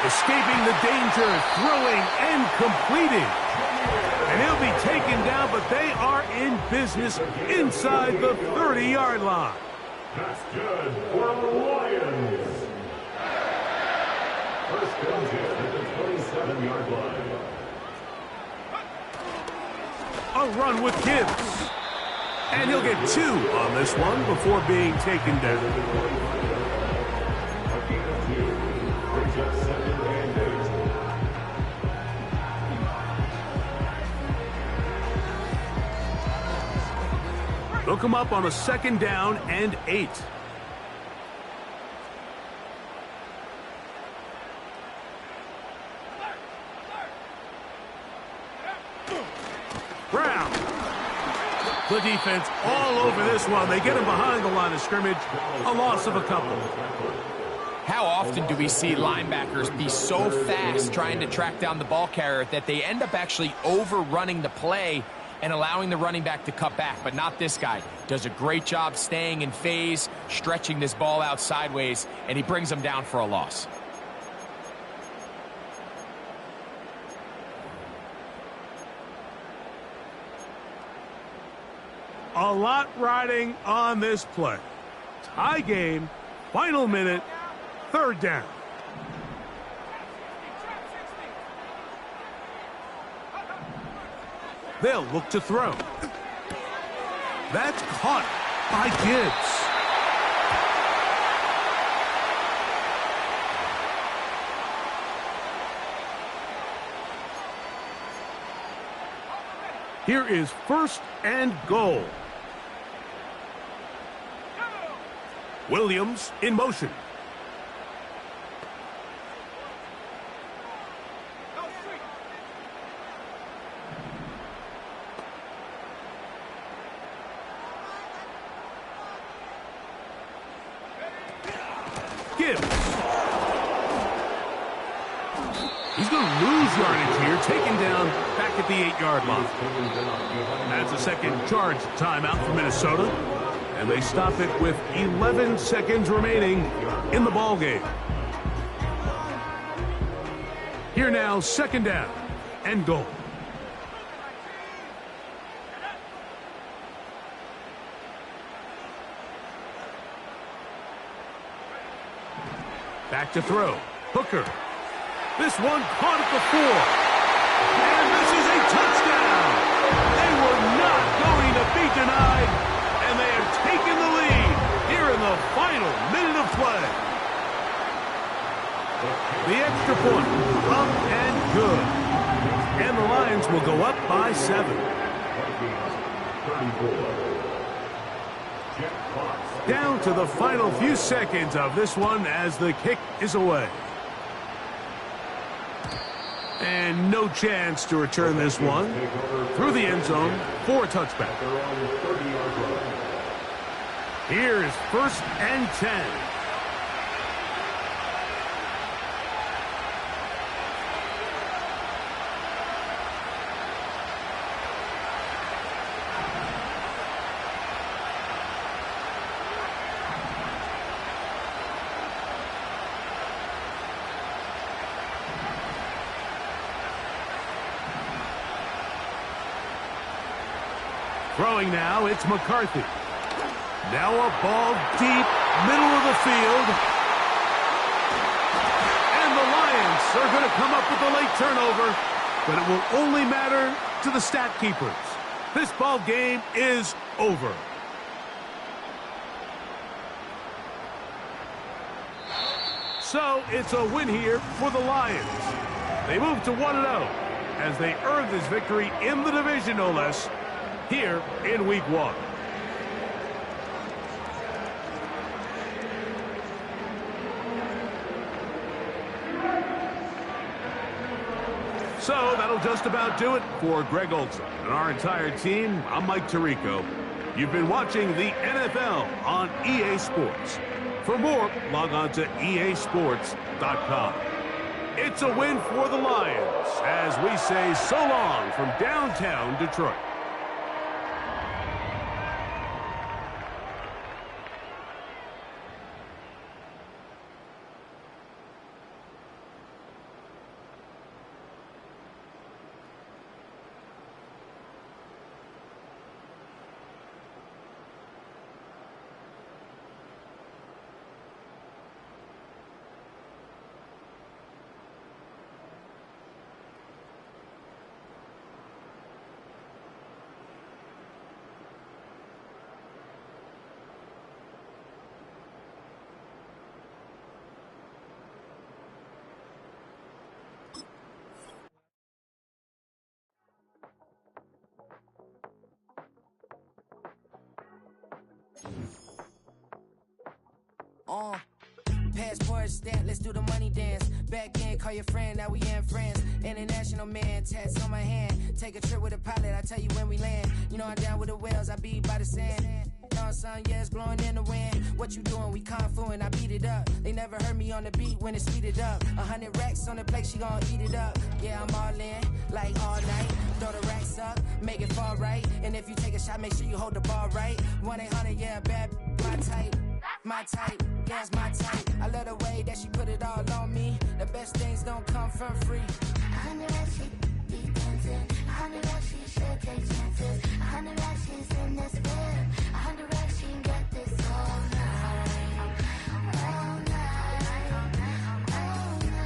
Escaping the danger, throwing and completing. And he'll be taken down, but they are in business inside the 30-yard line. That's good for the Lions. 1st and 10 at the 27-yard line. A run with Gibbs. And he'll get 2 on this one before being taken down. They'll come up on a 2nd down and 8. Brown. The defense all over this one. They get him behind the line of scrimmage. A loss of a couple. How often do we see linebackers be so fast trying to track down the ball carrier that they end up actually overrunning the play and allowing the running back to cut back? But not this guy. Does a great job staying in phase, stretching this ball out sideways, and he brings them down for a loss. A lot riding on this play. Tie game, final minute, 3rd down. They'll look to throw. That's caught by Gibbs. Here is 1st and goal. Williams in motion. Gibbs. He's going to lose yardage here, taken down back at the 8-yard line. That's a second charge timeout for Minnesota, and they stop it with 11 seconds remaining in the ball game. Here now, 2nd down and goal. Back to throw. Hooker. This one caught at the 4. And this is a touchdown. They were not going to be denied, and they have taken the lead here in the final minute of play. The extra point, up and good. And the Lions will go up by 7. Down to the final few seconds of this one as the kick is away. And no chance to return this one through the end zone for a touchback. Here is 1st and 10. Throwing now, it's McCarthy. Now a ball deep, middle of the field. And the Lions are going to come up with a late turnover, but it will only matter to the stat keepers. This ball game is over. So it's a win here for the Lions. They move to 1-0 as they earn this victory in the division, no less, here in Week 1. So that'll just about do it for Greg Olson and our entire team. I'm Mike Tirico. You've been watching the NFL on EA Sports. For more, log on to easports.com. It's a win for the Lions as we say so long from downtown Detroit. Passport stamp, let's do the money dance. Back in, call your friend, now we in France. International man, tats on my hand. Take a trip with a pilot, I tell you when we land. You know I'm down with the whales, I be by the sand. On sun, yeah, it's blowing in the wind. What you doing? We kung fu and I beat it up. They never heard me on the beat when it's speeded up. 100 racks on the plate, she gon' eat it up. Yeah, I'm all in, like all night. Throw the racks up, make it fall right. And if you take a shot, make sure you hold the ball right. 1-800, yeah, bad, my type. My type, yeah, it's my type. I love the way that she put it all on me. The best things don't come from free. 100 racks, she be dancing. 100 racks, she should take chances. 100 racks, she's in this bed. 100 racks, she can get this all night. All night. All night.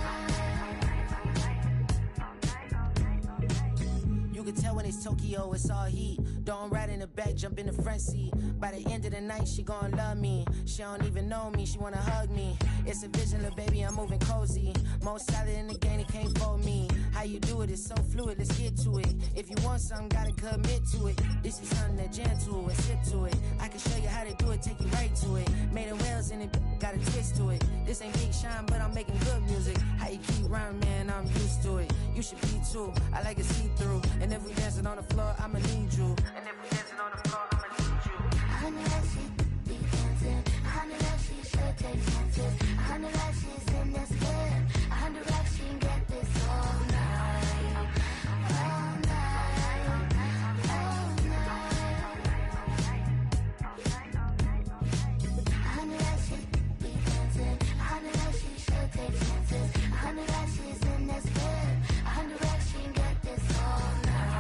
You can tell when it's Tokyo, it's all heat. Don't ride in the back, jump in the front seat. By the end of the night, she gon' love me. She don't even know me, she wanna hug me. It's a vision, little baby, I'm moving cozy. Most solid in the game, it can't fold me. How you do it, it's so fluid, let's get to it. If you want something, gotta commit to it. This is something that jam to it, sip to it. I can show you how to do it, take you right to it. Made the wheels in it, got a twist to it. This ain't Big Sean, but I'm making good music. How you keep rhyming, man, I'm used to it. You should be too, I like it see-through. And if we dancing on the floor, I'ma need you. And if we dancing on the floor, I'ma need you. 100 racks, she be dancing. 100 racks, she should take chances. 100 racks, she's in this bed. 100 racks, she can get this all night. All night. All night. 100 racks, she be dancing. 100 racks, she should take chances. 100 racks, she's in this bed. 100 racks, she can get this all night.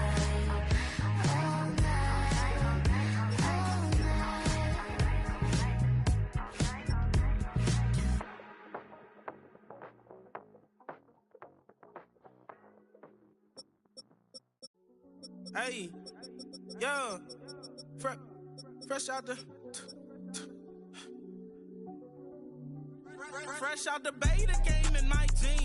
All night. All night. Hey, yo, fresh out the beta game in my jeans.